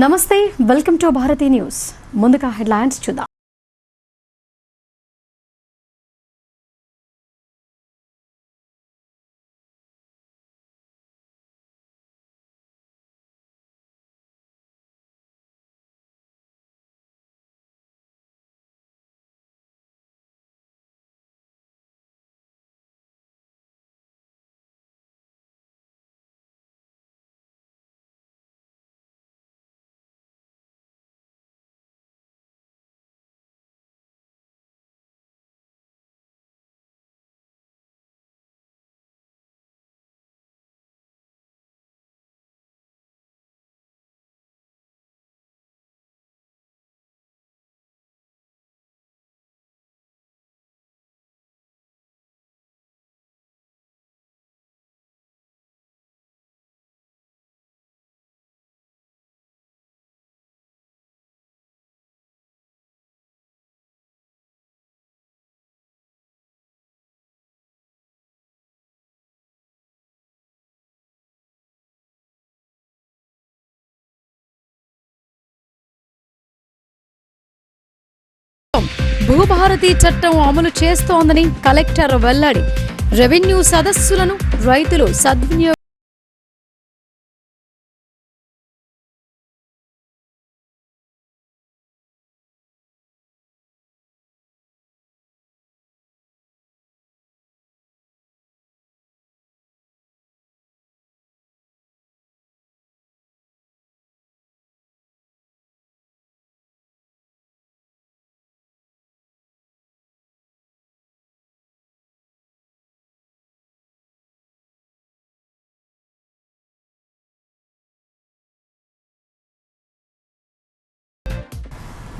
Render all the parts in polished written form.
నమస్తే, welcome to Bharati news. ముందుగా headlines చూద్దాం. భూభారతి చట్టం అమలు చేస్తోందని కలెక్టర్ వెల్లడి. రెవెన్యూ సదస్సులను రైతులు సద్వినియోగం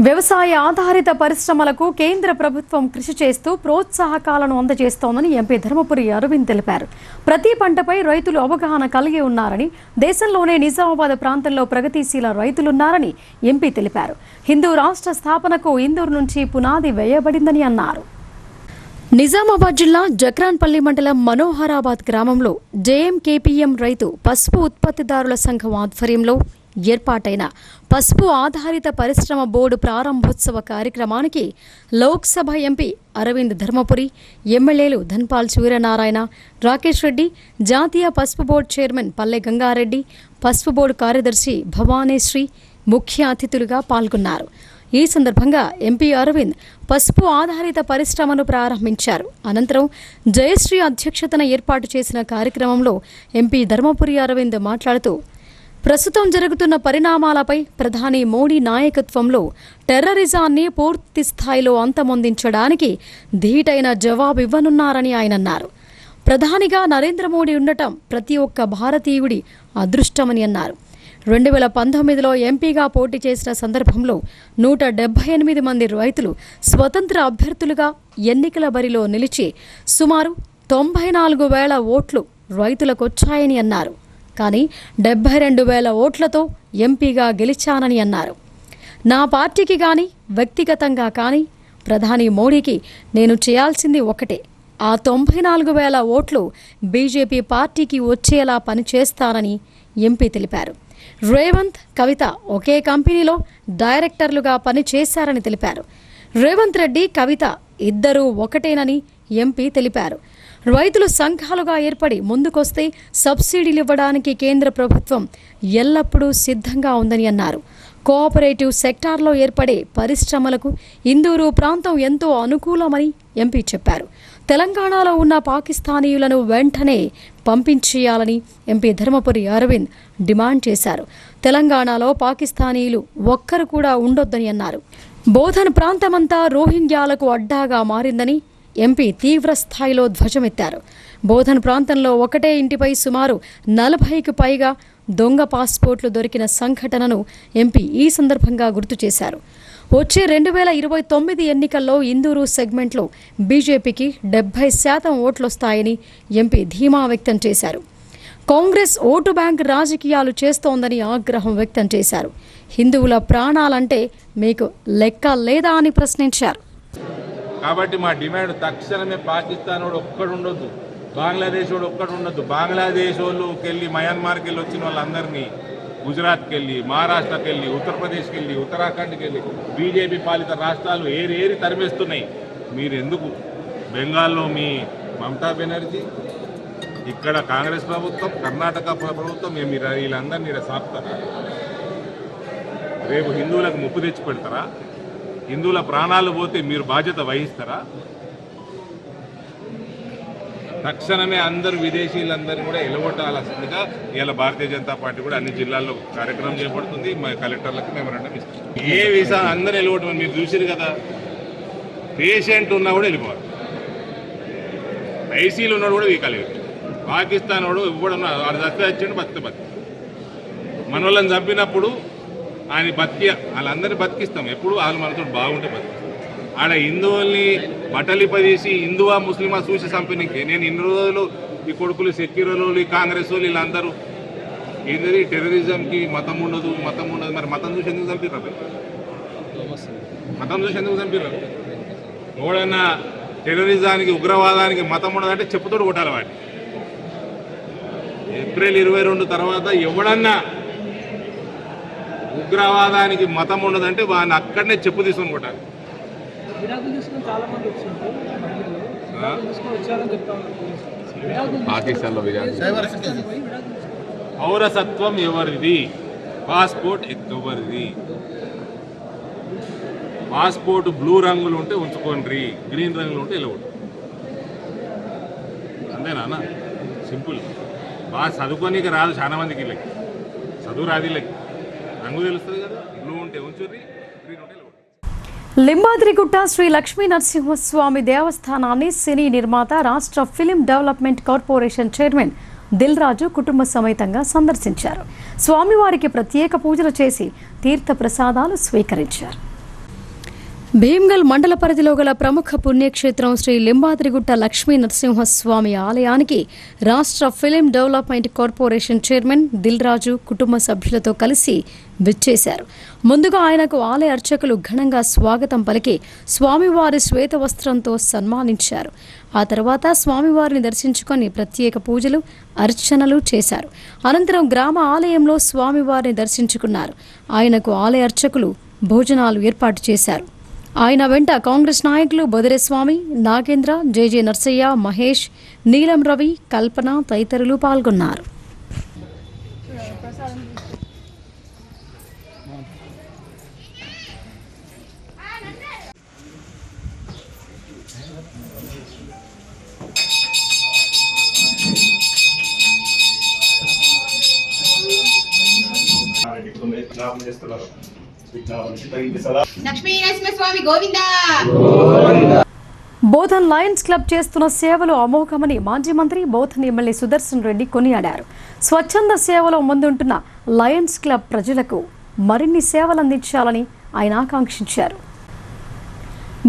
వ్యవసాయ ఆధారిత పరిశ్రమలకు కేంద్ర ప్రభుత్వం కృషి చేస్తూ ప్రోత్సాహకాలను అందజేస్తోందని ఎంపీ ధర్మపురి అరవింద్ తెలిపారు. ప్రతి పంటపై రైతులు అవగాహన కలిగి ఉన్నారని, దేశంలోనే నిజామాబాద్ ప్రాంతంలో ప్రగతిశీల రైతులున్నారని ఎంపీ తెలిపారు. హిందూ రాష్ట్ర స్థాపనకు ఇందూరు నుంచి పునాది వేయబడిందని అన్నారు. నిజామాబాద్ జిల్లా జక్రాన్పల్లి మండలం మనోహరాబాద్ గ్రామంలో జేఎంకేపీఎం రైతు పసుపు ఉత్పత్తిదారుల సంఘం ఆధ్వర్యంలో ఏర్పాటైన పసుపు ఆధారిత పరిశ్రమ బోర్డు ప్రారంభోత్సవ కార్యక్రమానికి లోక్సభ ఎంపీ అరవింద్ ధర్మపురి, ఎమ్మెల్యేలు ధన్పాల్ సూర్యనారాయణ, రాకేష్ రెడ్డి, జాతీయ పసుపు బోర్డు చైర్మన్ పల్లె గంగారెడ్డి, పసుపు బోర్డు కార్యదర్శి భవానీశ్రీ ముఖ్య అతిథులుగా పాల్గొన్నారు. ఈ సందర్భంగా ఎంపీ అరవింద్ పసుపు ఆధారిత పరిశ్రమను ప్రారంభించారు. అనంతరం జయశ్రీ అధ్యక్షతన ఏర్పాటు చేసిన కార్యక్రమంలో ఎంపీ ధర్మపురి అరవింద్ మాట్లాడుతూ, ప్రస్తుతం జరుగుతున్న పరిణామాలపై ప్రధాని మోడీ నాయకత్వంలో టెర్రరిజాన్ని పూర్తి స్థాయిలో అంతమొందించడానికి ధీటైన జవాబు ఇవ్వనున్నారని ఆయన అన్నారు. ప్రధానిగా నరేంద్ర మోడీ ఉండటం ప్రతి ఒక్క భారతీయుడి అదృష్టమని అన్నారు. 2019లో ఎంపీగా పోటీ చేసిన సందర్భంలో 178 మంది రైతులు స్వతంత్ర అభ్యర్థులుగా ఎన్నికల బరిలో నిలిచి సుమారు 94,000 ఓట్లు రైతులకొచ్చాయని అన్నారు. కానీ 72,000 ఓట్లతో ఎంపీగా గెలిచానని అన్నారు. నా పార్టీకి కానీ వ్యక్తిగతంగా కానీ ప్రధాని మోడీకి నేను చేయాల్సింది ఒకటే, ఆ 94,000 ఓట్లు బీజేపీ పార్టీకి వచ్చేలా పనిచేస్తానని ఎంపీ తెలిపారు. రేవంత్, కవిత ఒకే కంపెనీలో డైరెక్టర్లుగా పనిచేశారని తెలిపారు. రేవంత్ రెడ్డి, కవిత ఇద్దరూ ఒకటేనని ఎంపీ తెలిపారు. రైతులు సంఘాలుగా ఏర్పడి ముందుకొస్తే సబ్సిడీలు ఇవ్వడానికి కేంద్ర ప్రభుత్వం ఎల్లప్పుడూ సిద్ధంగా ఉందని అన్నారు. కోఆపరేటివ్ సెక్టార్లో ఏర్పడే పరిశ్రమలకు ఇందూరు ప్రాంతం ఎంతో అనుకూలమని ఎంపీ చెప్పారు. తెలంగాణలో ఉన్న పాకిస్తానీయులను వెంటనే పంపించేయాలని ఎంపీ ధర్మపురి అరవింద్ డిమాండ్ చేశారు. తెలంగాణలో పాకిస్తానీయులు ఒక్కరు కూడా ఉండొద్దని అన్నారు. బోధన్ ప్రాంతమంతా రోహింగ్యాలకు అడ్డాగా మారిందని ఎంపీ తీవ్ర స్థాయిలో ధ్వజమెత్తారు. బోధన్ ప్రాంతంలో ఒకటే ఇంటిపై సుమారు 40కి పైగా దొంగ పాస్పోర్ట్లు దొరికిన సంఘటనను ఎంపీ ఈ సందర్భంగా గుర్తు చేశారు. వచ్చే 2029 ఎన్నికల్లో ఇందూరు సెగ్మెంట్లో బీజేపీకి 70% ఓట్లొస్తాయని ఎంపీ ధీమా వ్యక్తం చేశారు. కాంగ్రెస్ ఓటు బ్యాంక్ రాజకీయాలు చేస్తోందని ఆగ్రహం వ్యక్తం చేశారు. హిందువుల ప్రాణాలంటే మీకు లెక్క లేదా అని ప్రశ్నించారు. కాబట్టి మా డిమాండ్ తక్షణమే పాకిస్తాన్ వాడు ఒక్కడు ఉండొద్దు, బంగ్లాదేశ్ వాడు ఒక్కడు ఉండొద్దు. బంగ్లాదేశ్ వాళ్ళకి వెళ్ళి మయన్మార్కి వెళ్ళి వచ్చిన వాళ్ళందరినీ గుజరాత్కి వెళ్ళి, మహారాష్ట్రకి వెళ్ళి, ఉత్తరప్రదేశ్కి వెళ్ళి, ఉత్తరాఖండ్కి వెళ్ళి బీజేపీ పాలిత రాష్ట్రాలు ఏరి తరిమేస్తున్నాయి. మీరు ఎందుకు బెంగాల్లో మీ మమతా బెనర్జీ, ఇక్కడ కాంగ్రెస్ ప్రభుత్వం, కర్ణాటక ప్రభుత్వం మీరు వీళ్ళందరినీ సాపుతారా? రేపు హిందువులకు ముప్పు తెచ్చి పెడతారా? హిందువుల ప్రాణాలు పోతే మీరు బాధ్యత వహిస్తారా? తక్షణమే అందరూ విదేశీయులందరినీ కూడా ఎలగొట్టాల్సిందిగా ఇలా భారతీయ జనతా పార్టీ కూడా అన్ని జిల్లాల్లో కార్యక్రమం చేపడుతుంది. మా కలెక్టర్లకు మెమరాండం ఇస్తుంది. ఏ వీసా అందరూ వెళ్ళగొట్టమని మీరు చూసారు కదా. పేషెంట్ ఉన్నా కూడా వెళ్ళిపోవాలి, ఐసీలు ఉన్నాడు కూడా వీకలేదు. పాకిస్తాన్ వాడు ఇవ్వడం వాడు దస్తే వచ్చిండు, బతికి మన వాళ్ళని చంపినప్పుడు ఆయన వాళ్ళందరినీ బతికిస్తాం. ఎప్పుడు వాళ్ళు మనతో బాగుంటే బతికిస్తాం. ఆడ హిందువుల్ని బట్టలిపదీసి హిందువా ముస్లిమా చూసి చంపినకి నేను ఇన్ని రోజులు ఈ కొడుకులు సెక్యూరోలు, ఈ కాంగ్రెస్ వాళ్ళు వీళ్ళందరూ ఏంటది టెర్రరిజంకి మతం ఉండదు. మరి మతం చూసి ఎందుకు చంపిర్రు? మతం చూసి ఎందుకు చంపిర్రు? ఎవడన్నా టెర్రరిజానికి, ఉగ్రవాదానికి మతం ఉండదంటే చెప్పుతోడు కొట్టాలి వాడిని. ఏప్రిల్ 22 తర్వాత ఎవడన్నా ఉగ్రవాదానికి మతం ఉండదంటే వాడిని అక్కడనే చెప్పు తీసుకొని కొట్టాలి. పాకిస్తాన్లో పౌరసత్వం ఎవరిది? పాస్పోర్ట్ ఎవరిది? పాస్పోర్ట్ బ్లూ రంగులు ఉంటే ఉంచుకోండి, గ్రీన్ రంగులు ఉంటే వెళ్ళకూడదు. అంతేనా? సింపుల్. బాగా చదువుకోనికి రాదు చాలా మందికి. వీళ్ళకి చదువు రాదు, వీళ్ళకి రంగు తెలుస్తుంది కదా. బ్లూ ఉంటే ఉంచుర్రి, గ్రీన్ ఉంటే వెళ్ళకూడదు. లింబాద్రిగుట్ట శ్రీ లక్ష్మీ నరసింహస్వామి దేవస్థానాన్ని సినీ నిర్మాత, రాష్ట్ర film development corporation chairman Dil Raju కుటుంబ సమేతంగా సందర్శించారు. స్వామివారికి ప్రత్యేక పూజలు చేసి తీర్థ ప్రసాదాలు స్వీకరించారు. భీమ్గల్ మండల పరిధిలో గల ప్రముఖ పుణ్యక్షేత్రం శ్రీ లింబాద్రిగుట్ట లక్ష్మీ నరసింహస్వామి ఆలయానికి రాష్ట్ర film development corporation chairman Dil Raju కుటుంబ సభ్యులతో కలిసి విచ్చేశారు. ముందుగా ఆయనకు ఆలయ అర్చకులు ఘనంగా స్వాగతం పలికి స్వామివారి శ్వేత వస్త్రంతో సన్మానించారు. ఆ తర్వాత స్వామివారిని దర్శించుకొని ప్రత్యేక పూజలు, అర్చనలు చేశారు. అనంతరం గ్రామ ఆలయంలో స్వామివారిని దర్శించుకున్నారు. ఆయనకు ఆలయ అర్చకులు భోజనాలు ఏర్పాటు చేశారు. ఆయన వెంట కాంగ్రెస్ నాయకులు బొదిరేస్వామి, నాగేంద్ర, జేజే నర్సయ్య, మహేష్, నీలం రవి, కల్పన తదితరులు పాల్గొన్నారు. బోధన్ లయన్స్ క్లబ్ చేస్తున్న సేవలు అమోఘమని మాజీ మంత్రి బోధన్ ఎమ్మెల్యే సుదర్శన్ రెడ్డి కొనియాడారు. స్వచ్ఛంద సేవలో ముందుంటున్న లయన్స్ క్లబ్ ప్రజలకు మరిన్ని సేవలు అందించాలని ఆయన ఆకాంక్షించారు.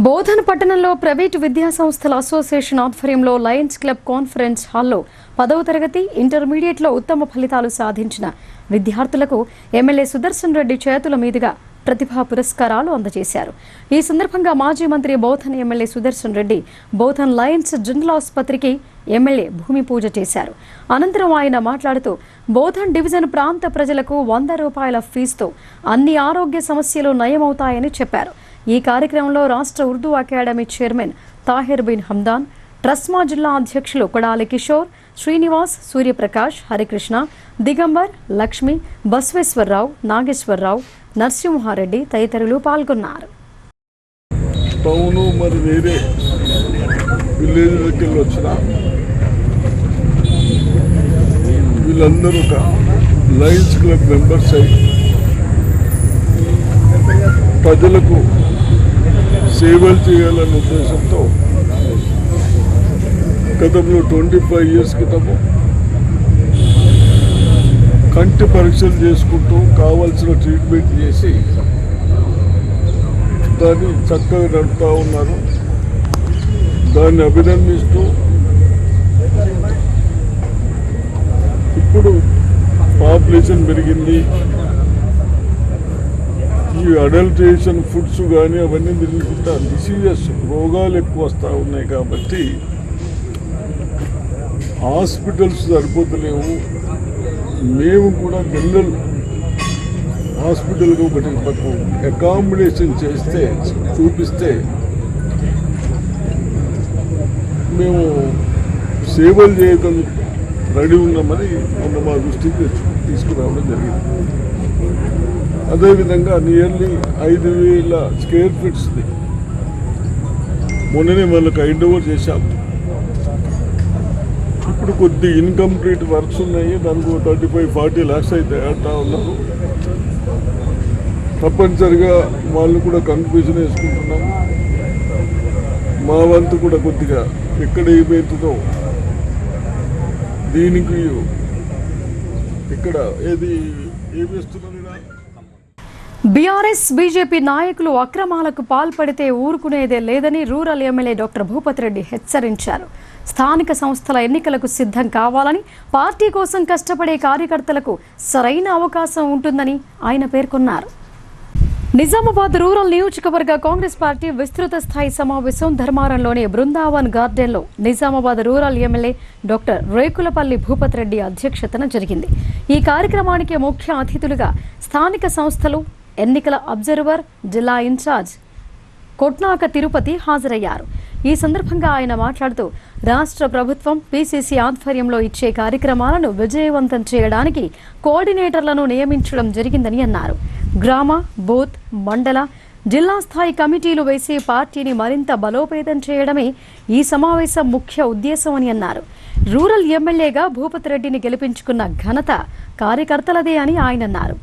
బోధన్ పట్టణంలో ప్రైవేటు విద్యా సంస్థల అసోసియేషన్ ఆధ్వర్యంలో లయన్స్ క్లబ్ కాన్ఫరెన్స్ హాల్లో 10వ తరగతి, ఇంటర్మీడియట్లో ఉత్తమ ఫలితాలు సాధించిన విద్యార్థులకు ఎమ్మెల్యే సుదర్శన్ రెడ్డి చేతుల మీదుగా ప్రతిభా పురస్కారాలు అందజేశారు. ఈ సందర్భంగా మాజీ మంత్రి Bodhan MLA Sudarshan Reddy Bodhan Lions general ఆసుపత్రికి ఎమ్మెల్యే భూమి పూజ చేశారు. అనంతరం ఆయన మాట్లాడుతూ బోధన్ డివిజన్ ప్రాంత ప్రజలకు 100 రూపాయల ఫీజుతో అన్ని ఆరోగ్య సమస్యలు నయమవుతాయని చెప్పారు. ఈ కార్యక్రమంలో రాష్ట్ర ఉర్దూ అకాడమీ చైర్మన్ తాహిర్ బిన్ హమ్దాన్, ట్రస్మా జిల్లా అధ్యక్షులు కొడాలి కిషోర్, శ్రీనివాస్, సూర్యప్రకాష్, హరికృష్ణ, దిగంబర్, లక్ష్మి, బసవేశ్వరరావు, నాగేశ్వరరావు, నరసింహారెడ్డి తదితరులు పాల్గొన్నారు. టౌను మరి వేరే విలేజ్లకి వచ్చిన వీళ్ళందరూ ఒక లయన్స్ క్లబ్ మెంబర్స్ అయి ప్రజలకు సేవలు చేయాలనే ఉద్దేశంతో గతంలో 25 years క్రితము కంటి పరీక్షలు చేసుకుంటూ కావాల్సిన ట్రీట్మెంట్ చేసి దాన్ని చక్కగా నడుపుతూ ఉన్నారు. దాన్ని అభినందిస్తూ ఇప్పుడు పాపులేషన్ పెరిగింది, ఈ అడల్ట్రేషన్ ఫుడ్స్ కానీ అవన్నీ పెరుగుతుంటా డిసీజెస్, రోగాలు ఎక్కువ వస్తూ ఉన్నాయి. కాబట్టి హాస్పిటల్స్ సరిపోతలేవు. మేము కూడా జనరల్ హాస్పిటల్కి ఒకటి మాకు అకామిడేషన్ చేస్తే చూపిస్తే మేము సేవలు చేయటం రెడీ ఉన్నామని మొన్న మా దృష్టికి తీసుకురావడం జరిగింది. అదేవిధంగా నియర్లీ 5,000 స్క్వేర్ ఫీట్స్ని మొన్ననే వాళ్ళకి హ్యాండ్ ఓవర్ చేశాం. ఇప్పుడు కొద్ది ఇన్కంప్లీట్ వర్క్స్ ఉన్నాయి, దానికి 35-40 lakhs అయితే అంటా ఉన్నారు. తప్పనిసరిగా వాళ్ళు కూడా కన్ఫ్యూజన్ వేసుకుంటున్నాం. మా వంతు కూడా కొద్దిగా ఎక్కడ ఏమవుతుందో దీనికి ఇక్కడ ఏమిస్తున్నది. బీఆర్ఎస్ బీజేపీ నాయకులు అక్రమాలకు పాల్పడితే ఊరుకునేదే లేదని rural MLA doctor Bhupathi Reddy హెచ్చరించారు. స్థానిక సంస్థల ఎన్నికలకు సిద్ధం కావాలని, పార్టీ కోసం కష్టపడే కార్యకర్తలకు సరైన అవకాశం ఉంటుందని ఆయన పేర్కొన్నారు. నిజామాబాద్ రూరల్ నియోజకవర్గ కాంగ్రెస్ పార్టీ విస్తృత స్థాయి సమావేశం ధర్మారంలోని బృందావన్ గార్డెన్లో Nizamabad rural MLA doctor Rekulapalli Bhupathi Reddy అధ్యక్షతన జరిగింది. ఈ కార్యక్రమానికి ముఖ్య అతిథులుగా స్థానిక సంస్థలు ఎన్నికల అబ్జర్వర్, జిల్లా ఇన్ఛార్జ్ కొట్నాక తిరుపతి హాజరయ్యారు. ఈ సందర్భంగా ఆయన మాట్లాడుతూ రాష్ట్ర ప్రభుత్వం పీసీసీ ఆధ్వర్యంలో ఇచ్చే కార్యక్రమాలను విజయవంతం చేయడానికి కోఆర్డినేటర్లను నియమించడం జరిగిందని అన్నారు. గ్రామ, బూత్, మండల, జిల్లా స్థాయి కమిటీలు వేసి పార్టీని మరింత బలోపేతం చేయడమే ఈ సమావేశం ముఖ్య ఉద్దేశమని అన్నారు. రూరల్ ఎమ్మెల్యేగా భూపతి రెడ్డిని గెలిపించుకున్న ఘనత కార్యకర్తలదే అని ఆయన అన్నారు.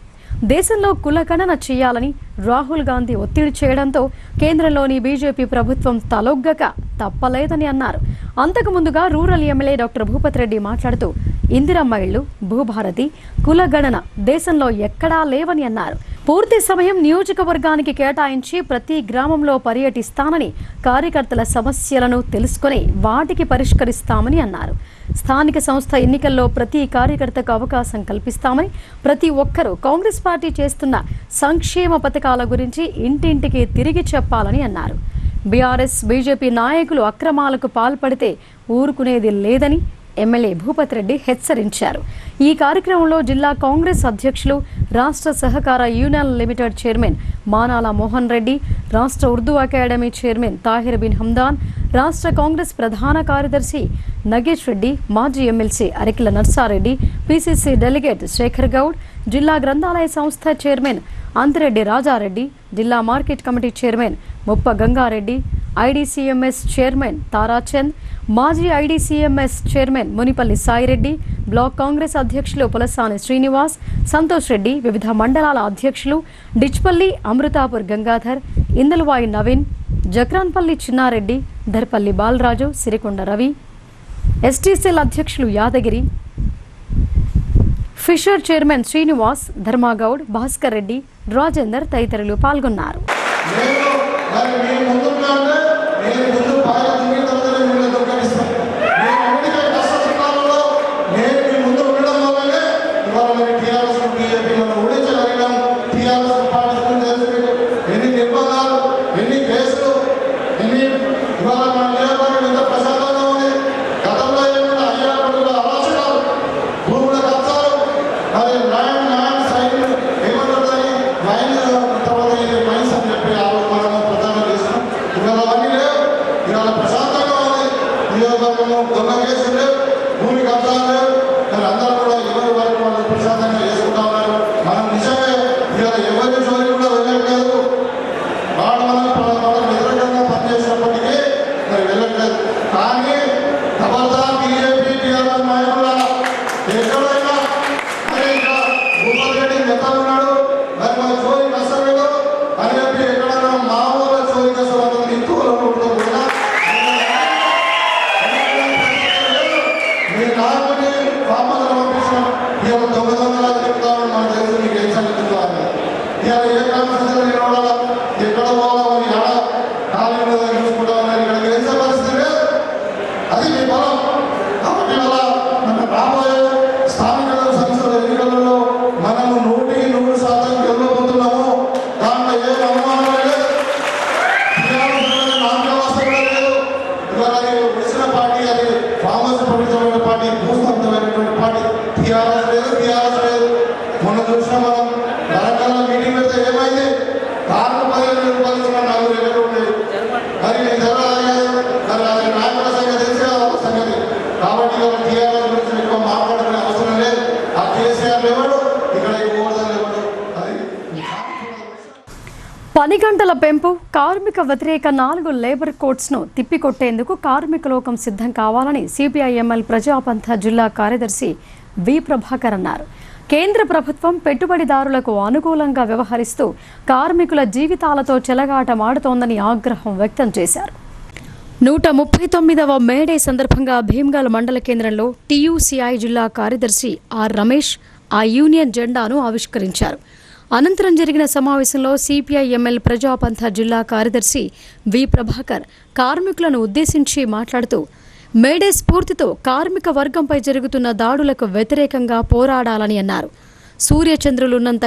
దేశంలో కులగణన చేయాలని రాహుల్ గాంధీ ఒత్తిడి చేయడంతో కేంద్రంలోని బీజేపీ ప్రభుత్వం తలొగ్గక తప్పలేదని అన్నారు. అంతకుముందుగా rural MLA doctor Bhupathi Reddy మాట్లాడుతూ ఇందిరమ్మ ఇళ్లు, భూభారతి, కులగణన దేశంలో ఎక్కడా లేవని అన్నారు. పూర్తి సమయం నియోజకవర్గానికి కేటాయించి ప్రతి గ్రామంలో పర్యటిస్తానని, కార్యకర్తల సమస్యలను తెలుసుకుని వాటికి పరిష్కరిస్తామని అన్నారు. స్థానిక సంస్థ ఎన్నికల్లో ప్రతి కార్యకర్తకు అవకాశం కల్పిస్తామని, ప్రతి ఒక్కరూ కాంగ్రెస్ పార్టీ చేస్తున్న సంక్షేమ పథకాల గురించి ఇంటింటికి తిరిగి చెప్పాలని అన్నారు. బీఆర్ఎస్ బీజేపీ నాయకులు అక్రమాలకు పాల్పడితే ఊరుకునేది లేదని ఎమ్మెల్యే భూపతి రెడ్డి హెచ్చరించారు. ఈ కార్యక్రమంలో జిల్లా కాంగ్రెస్ అధ్యక్షులు, రాష్ట్ర సహకార union limited chairman Manala Mohan Reddy, రాష్ట్ర ఉర్దూ అకాడమీ చైర్మన్ తాహిర్ బిన్ హమ్దాన్, రాష్ట్ర కాంగ్రెస్ ప్రధాన కార్యదర్శి నగేష్ రెడ్డి, మాజీ MLC Arikila Narsareddy, PCC delegate Shekar Goud, జిల్లా గ్రంథాలయ సంస్థ చైర్మన్ అంతిరెడ్డి రాజారెడ్డి, జిల్లా మార్కెట్ కమిటీ చైర్మన్ ముప్ప గంగారెడ్డి, ఐడీసీఎంఎస్ చైర్మన్ తారాచంద్, మాజీ IDCMS chairman Munipalli Saireddy, block Congress అధ్యక్షులు పులసాని శ్రీనివాస్, సంతోష్ రెడ్డి, వివిధ మండలాల అధ్యక్షులు డిచ్పల్లి అమృతాపూర్ గంగాధర్, ఇందలవాయి నవీన్, జక్రాన్పల్లి చిన్నారెడ్డి, ధర్పల్లి బాలరాజు, సిరికొండ రవి, ఎస్టీసీఎల్ అధ్యక్షులు యాదగిరి, ఫిషర్ చైర్మన్ శ్రీనివాస్, ధర్మాగౌడ్, భాస్కర్ రెడ్డి, రాజేందర్ తదితరులు పాల్గొన్నారు. మొన్న చూసినా మనం రూపాయలు ఇచ్చిన 4 ఎకరాలు ఉన్నాయి. మరి నేను జరగలేదు. మరి అది నాయకుల సంగతి తెలిసే వాళ్ళ సంగతి. కాబట్టి టీఆర్ఎస్ గురించి ఎక్కువ మాట్లాడుకునే అవసరం లేదు. ఆ కేసీఆర్ ఎవడు, ఇక్కడ గోవర్ధన్ ఎవడు, అది పని గంటల పెంపు, కార్మిక వ్యతిరేక 4 లేబర్ కోడ్స్ను తిప్పికొట్టేందుకు కార్మిక లోకం సిద్ధం కావాలని సిపిఐఎంఎల్ ప్రజాపంథ జిల్లా కార్యదర్శి వి ప్రభాకర్ అన్నారు. కేంద్ర ప్రభుత్వం పెట్టుబడిదారులకు అనుకూలంగా వ్యవహరిస్తూ కార్మికుల జీవితాలతో చెలగాటమాడుతోందని ఆగ్రహం వ్యక్తం చేశారు. 139వ మేడే సందర్భంగా భీమ్గల్ మండల కేంద్రంలో టీయూసీఐ జిల్లా కార్యదర్శి ఆర్ రమేష్ ఆ యూనియన్ జెండాను ఆవిష్కరించారు. అనంతరం జరిగిన సమావేశంలో సిపిఐఎంఎల్ ప్రజాపంథ జిల్లా కార్యదర్శి వి ప్రభాకర్ కార్మికులను ఉద్దేశించి మాట్లాడుతూ మేడే స్ఫూర్తితో కార్మిక వర్గంపై జరుగుతున్న దాడులకు వ్యతిరేకంగా పోరాడాలని అన్నారు. సూర్యచంద్రులున్నంత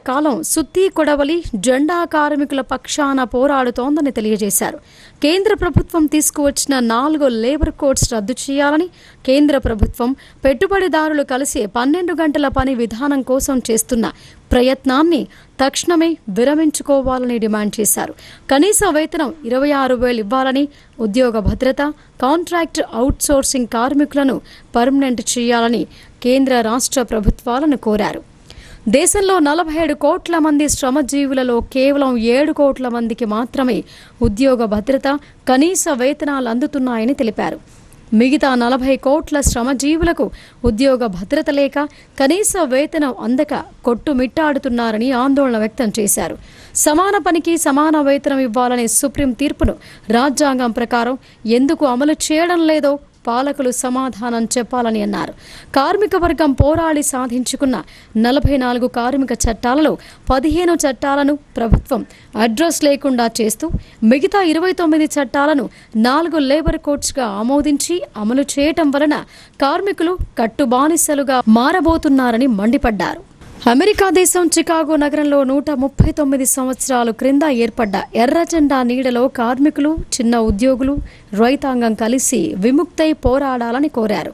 కాలం సుత్తి కొడవలి జెండా కార్మికుల పక్షాన పోరాడుతోందని తెలియజేశారు. కేంద్ర ప్రభుత్వం తీసుకువచ్చిన 4 లేబర్ కోడ్స్ రద్దు చేయాలని, కేంద్ర ప్రభుత్వం పెట్టుబడిదారులు కలిసి 12 గంటల పని విధానం కోసం చేస్తున్న ప్రయత్నాన్ని తక్షణమే విరమించుకోవాలని డిమాండ్ చేశారు. కనీస వేతనం 26,000 ఇవ్వాలని, ఉద్యోగ భద్రత, కాంట్రాక్ట్ అవుట్సోర్సింగ్ కార్మికులను పర్మనెంట్ చేయాలని కేంద్ర రాష్ట్ర ప్రభుత్వాలను కోరారు. దేశంలో 47 కోట్ల మంది శ్రమజీవులలో కేవలం 7 కోట్ల మందికి మాత్రమే ఉద్యోగ భద్రత, కనీస వేతనాలు అందుతున్నాయని తెలిపారు. మిగతా 40 కోట్ల శ్రమజీవులకు ఉద్యోగ భద్రత లేక, కనీస వేతనం అందక కొట్టుమిట్టాడుతున్నారని ఆందోళన వ్యక్తం చేశారు. సమాన పనికి సమాన వేతనం ఇవ్వాలనే సుప్రీం తీర్పును రాజ్యాంగం ప్రకారం ఎందుకు అమలు చేయడం లేదో పాలకులు సమాధానం చెప్పాలని అన్నారు. కార్మిక వర్గం పోరాడి సాధించుకున్న 44 కార్మిక చట్టాలలో 15 చట్టాలను ప్రభుత్వం అడ్రస్ లేకుండా చేస్తూ మిగతా 29 చట్టాలను 4 లేబర్ కోడ్స్గా ఆమోదించి అమలు చేయటం వలన కార్మికులు కట్టుబానిసలుగా మారబోతున్నారని మండిపడ్డారు. అమెరికా దేశం చికాగో నగరంలో 139 సంవత్సరాల క్రింద ఏర్పడ్డ ఎర్ర జెండా నీడలో కార్మికులు, చిన్న ఉద్యోగులు, రైతాంగం కలిసి విముక్తై పోరాడాలని కోరారు.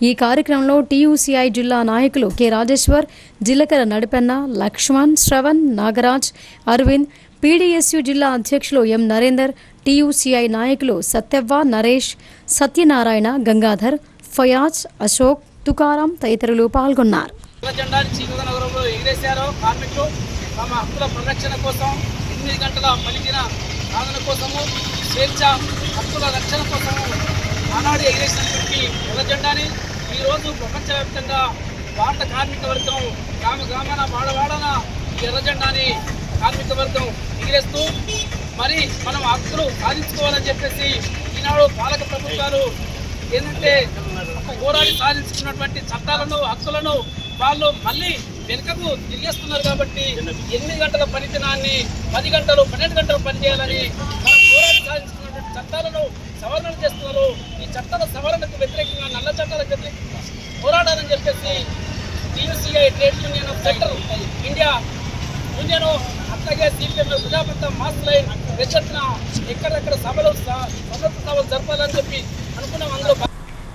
ఈ కార్యక్రమంలో టీయూసీఐ జిల్లా నాయకులు కె రాజేశ్వర్, జిల్లకర నడిపెన్న, లక్ష్మణ్, శ్రవణ్, నాగరాజ్, అరవింద్, పీడీఎస్యు జిల్లా అధ్యక్షులు ఎం నరేందర్, టీయూసీఐ నాయకులు సత్యవ్వ, నరేష్, సత్యనారాయణ, గంగాధర్, ఫయాజ్, అశోక్, తుకారాం తదితరులు పాల్గొన్నారు. జెండాని చీకటి నగరంలో ఎగిరేశారో కార్మికులు తమ హక్కుల పరిరక్షణ కోసం, 8 గంటల పలికిన సాధన కోసము, స్వేచ్ఛ హక్కుల రక్షణ కోసము ఆనాడు ఎగిరేసినటువంటి ఎర్ర జెండాని ఈరోజు ప్రపంచవ్యాప్తంగా భారత కార్మిక వర్గం గ్రామాన వాడవాడన ఈ ఎర్ర జెండాని కార్మిక వర్గం ఎగిరేస్తూ మరి మనం హక్కులు సాధించుకోవాలని చెప్పేసి ఈనాడు పాలక ప్రభుత్వాలు ఏంటంటే పోరాడి సాధించుకున్నటువంటి చట్టాలను, హక్కులను వాళ్ళు మళ్ళీ వెనుకకు తిరిగేస్తున్నారు. కాబట్టి 8 గంటల పని దినాన్ని 10 గంటలు 12 గంటలు పనిచేయాలని మనం పోరాడి సాధించుకున్నటువంటి చట్టాలను సవరణ చేస్తున్నారు. ఈ చట్టాల సవరణకు వ్యతిరేకంగా, నల్ల చట్టాలకు వ్యతిరేకంగా పోరాడాలని చెప్పేసి TUCI trade union of centre India union, అట్లాగే సిపిఎం ప్రజాపంథ మాస్ లైన్ వెచ్చట్న ఎక్కడెక్కడ సభలు జరపాలని చెప్పి అనుకున్నాం. అందులో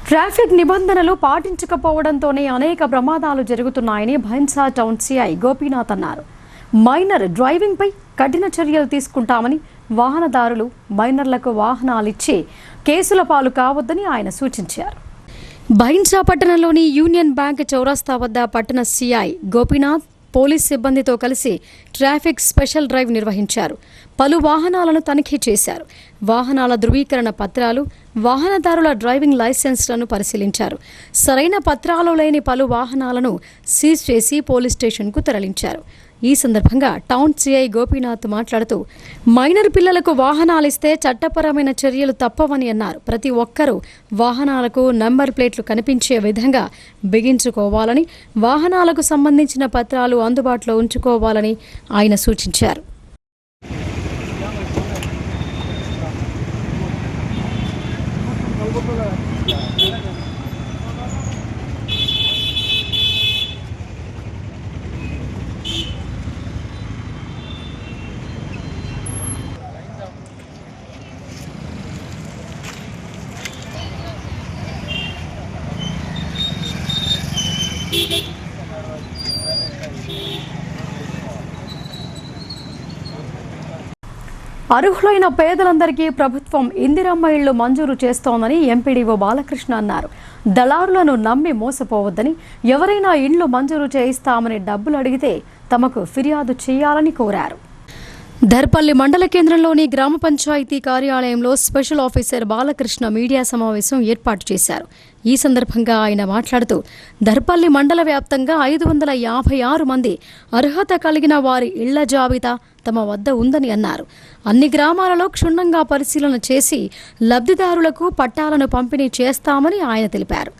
ట్రాఫిక్ నిబంధనలు పాటించకపోవడంతోనే అనేక ప్రమాదాలు జరుగుతున్నాయని భైన్సా టౌన్ సిఐ గోపీనాథ్ అన్నారు. మైనర్ డ్రైవింగ్పై కఠిన చర్యలు తీసుకుంటామని, వాహనదారులు మైనర్లకు వాహనాలిచ్చి కేసుల పాలు కావద్దని ఆయన సూచించారు. భైన్సా పట్టణంలోని యూనియన్ బ్యాంక్ చౌరస్తా వద్ద పట్టణ సిఐ గోపీనాథ్ పోలీస్ సిబ్బందితో కలిసి ట్రాఫిక్ స్పెషల్ డ్రైవ్ నిర్వహించారు. పలు వాహనాలను తనిఖీ చేశారు. వాహనాల ధృవీకరణ పత్రాలు, వాహనదారుల డ్రైవింగ్ లైసెన్స్లను పరిశీలించారు. సరైన పత్రాలు లేని పలు వాహనాలను సీజ్ చేసి పోలీస్ స్టేషన్కు తరలించారు. ఈ సందర్భంగా టౌన్ సిఐ గోపీనాథ్ మాట్లాడుతూ మైనర్ పిల్లలకు వాహనాలిస్తే చట్టపరమైన చర్యలు తప్పవని అన్నారు. ప్రతి ఒక్కరూ వాహనాలకు నంబర్ ప్లేట్లు కనిపించే విధంగా బిగించుకోవాలని, వాహనాలకు సంబంధించిన పత్రాలు అందుబాటులో ఉంచుకోవాలని ఆయన సూచించారు. అర్హులైన పేదలందరికీ ప్రభుత్వం ఇందిరమ్మ ఇళ్లు మంజూరు చేస్తోందని ఎంపీడీఓ బాలకృష్ణ అన్నారు. దళారులను నమ్మి మోసపోవద్దని, ఎవరైనా ఇండ్లు మంజూరు చేయిస్తామని డబ్బులు అడిగితే తమకు ఫిర్యాదు చేయాలని కోరారు. ధర్పల్లి మండల కేంద్రంలోని గ్రామ పంచాయతీ కార్యాలయంలో స్పెషల్ ఆఫీసర్ బాలకృష్ణ మీడియా సమావేశం ఏర్పాటు చేశారు. ఈ సందర్భంగా ఆయన మాట్లాడుతూ ధర్పల్లి మండల వ్యాప్తంగా 556 మంది అర్హత కలిగిన వారి ఇళ్ల జాబితా తమ వద్ద ఉందని అన్నారు. అన్ని గ్రామాలలో క్షుణ్ణంగా పరిశీలన చేసి లబ్ధిదారులకు పట్టాలను పంపిణీ చేస్తామని ఆయన తెలిపారు.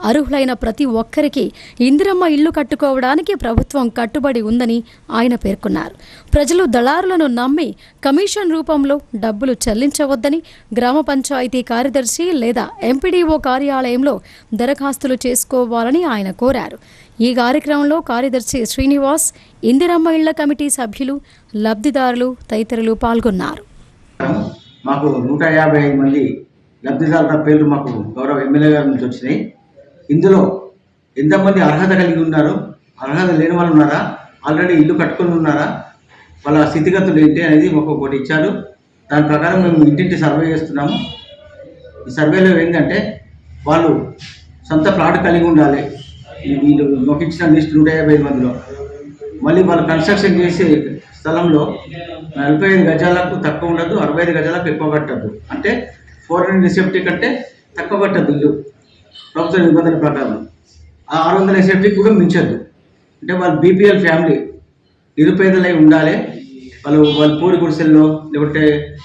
అర్హులైన ప్రతి ఒక్కరికి ఇందిరమ్మ ఇల్లు కట్టుకోవడానికి ప్రభుత్వం కట్టుబడి ఉందని ఆయన పేర్కొన్నారు. ప్రజలు దళారులను నమ్మి కమిషన్ రూపంలో డబ్బులు చెల్లించవద్దని గ్రామ పంచాయతీ కార్యదర్శి లేదా ఎంపీడీఓ కార్యాలయంలో దరఖాస్తులు చేసుకోవాలని ఆయన కోరారు. ఈ కార్యక్రమంలో కార్యదర్శి శ్రీనివాస్, ఇందిరమ్మ ఇళ్ల కమిటీ సభ్యులు, లబ్ధిదారులు తదితరులు పాల్గొన్నారు. మాకు 155 మంది లబ్ధిదారుల పేర్లు మాకు గౌరవ ఎమ్మెల్యే గారి నుంచి వచ్చినాయి. ఇందులో ఎంతమంది అర్హత కలిగి ఉన్నారు, అర్హత లేని వాళ్ళు ఉన్నారా, ఆల్రెడీ ఇల్లు కట్టుకొని ఉన్నారా, వాళ్ళ స్థితిగతులు ఏంటి అనేది ఒక్కొక్కటి ఇచ్చారు. దాని ప్రకారం మేము ఇంటింటి సర్వే చేస్తున్నాము. ఈ సర్వేలో ఏంటంటే వాళ్ళు సొంత ప్లాట్ కలిగి ఉండాలి. వీళ్ళు మాకు ఇచ్చిన లిస్ట్ 155 మందిలో మళ్ళీ వాళ్ళు కన్స్ట్రక్షన్ చేసే స్థలంలో 45 గజాలకు తక్కువ ఉండదు, 65 గజాలకు ఎక్కువ కట్టద్దు. అంటే 400 సెప్టిక్ కంటే తక్కువ కట్టద్దు ఇల్లు ప్రభుత్వ నిబంధనల ప్రకారం. ఆ 600 సెప్టిక్ కూడా మించద్దు. అంటే వాళ్ళు బీపీఎల్ ఫ్యామిలీ నిరుపేదలై ఉండాలి. వాళ్ళు పూరి గుడిసెల్లో, లేకుంటే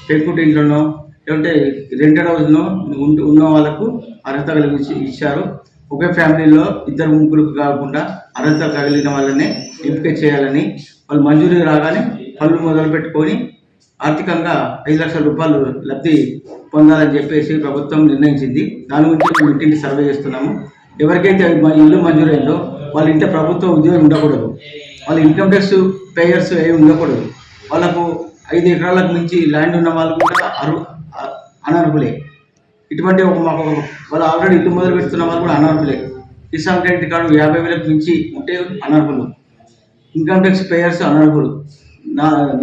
పెంకుటి ఇంట్లోనో, లేకుంటే రెంటెడ్ హౌస్లో ఉన్న వాళ్ళకు అర్హత కలిగి ఇచ్చారు. ఒకే ఫ్యామిలీలో 2 ముగ్గురు కాకుండా అర్హత కలిగిన వాళ్ళనే ఎంపిక చేయాలని, వాళ్ళు మంజూరు రాగానే పనులు మొదలు పెట్టుకొని ఆర్థికంగా 5 లక్షల రూపాయలు లబ్ధి పొందాలని చెప్పేసి ప్రభుత్వం నిర్ణయించింది. దాని గురించి మేము ఇంటింటి సర్వే చేస్తున్నాము. ఎవరికైతే ఇల్లు మంజూరైందో వాళ్ళ ఇంట్లో ప్రభుత్వ ఉద్యోగం ఉండకూడదు, వాళ్ళ ఇన్కమ్ ట్యాక్స్ పేయర్స్ ఏమి ఉండకూడదు. వాళ్ళకు 5 ఎకరాలకు మించి ల్యాండ్ ఉన్న వాళ్ళు కూడా అనర్హులే. ఇటువంటి మాకు వాళ్ళు ఆల్రెడీ ఇల్లు మొదలు పెడుతున్న వాళ్ళు కూడా అనర్హులే. కిసాన్ క్రెడిట్ కార్డు 50,000 మించి ఉంటే అనర్హులు, ఇన్కమ్ ట్యాక్స్ పేయర్స్ అనర్హులు,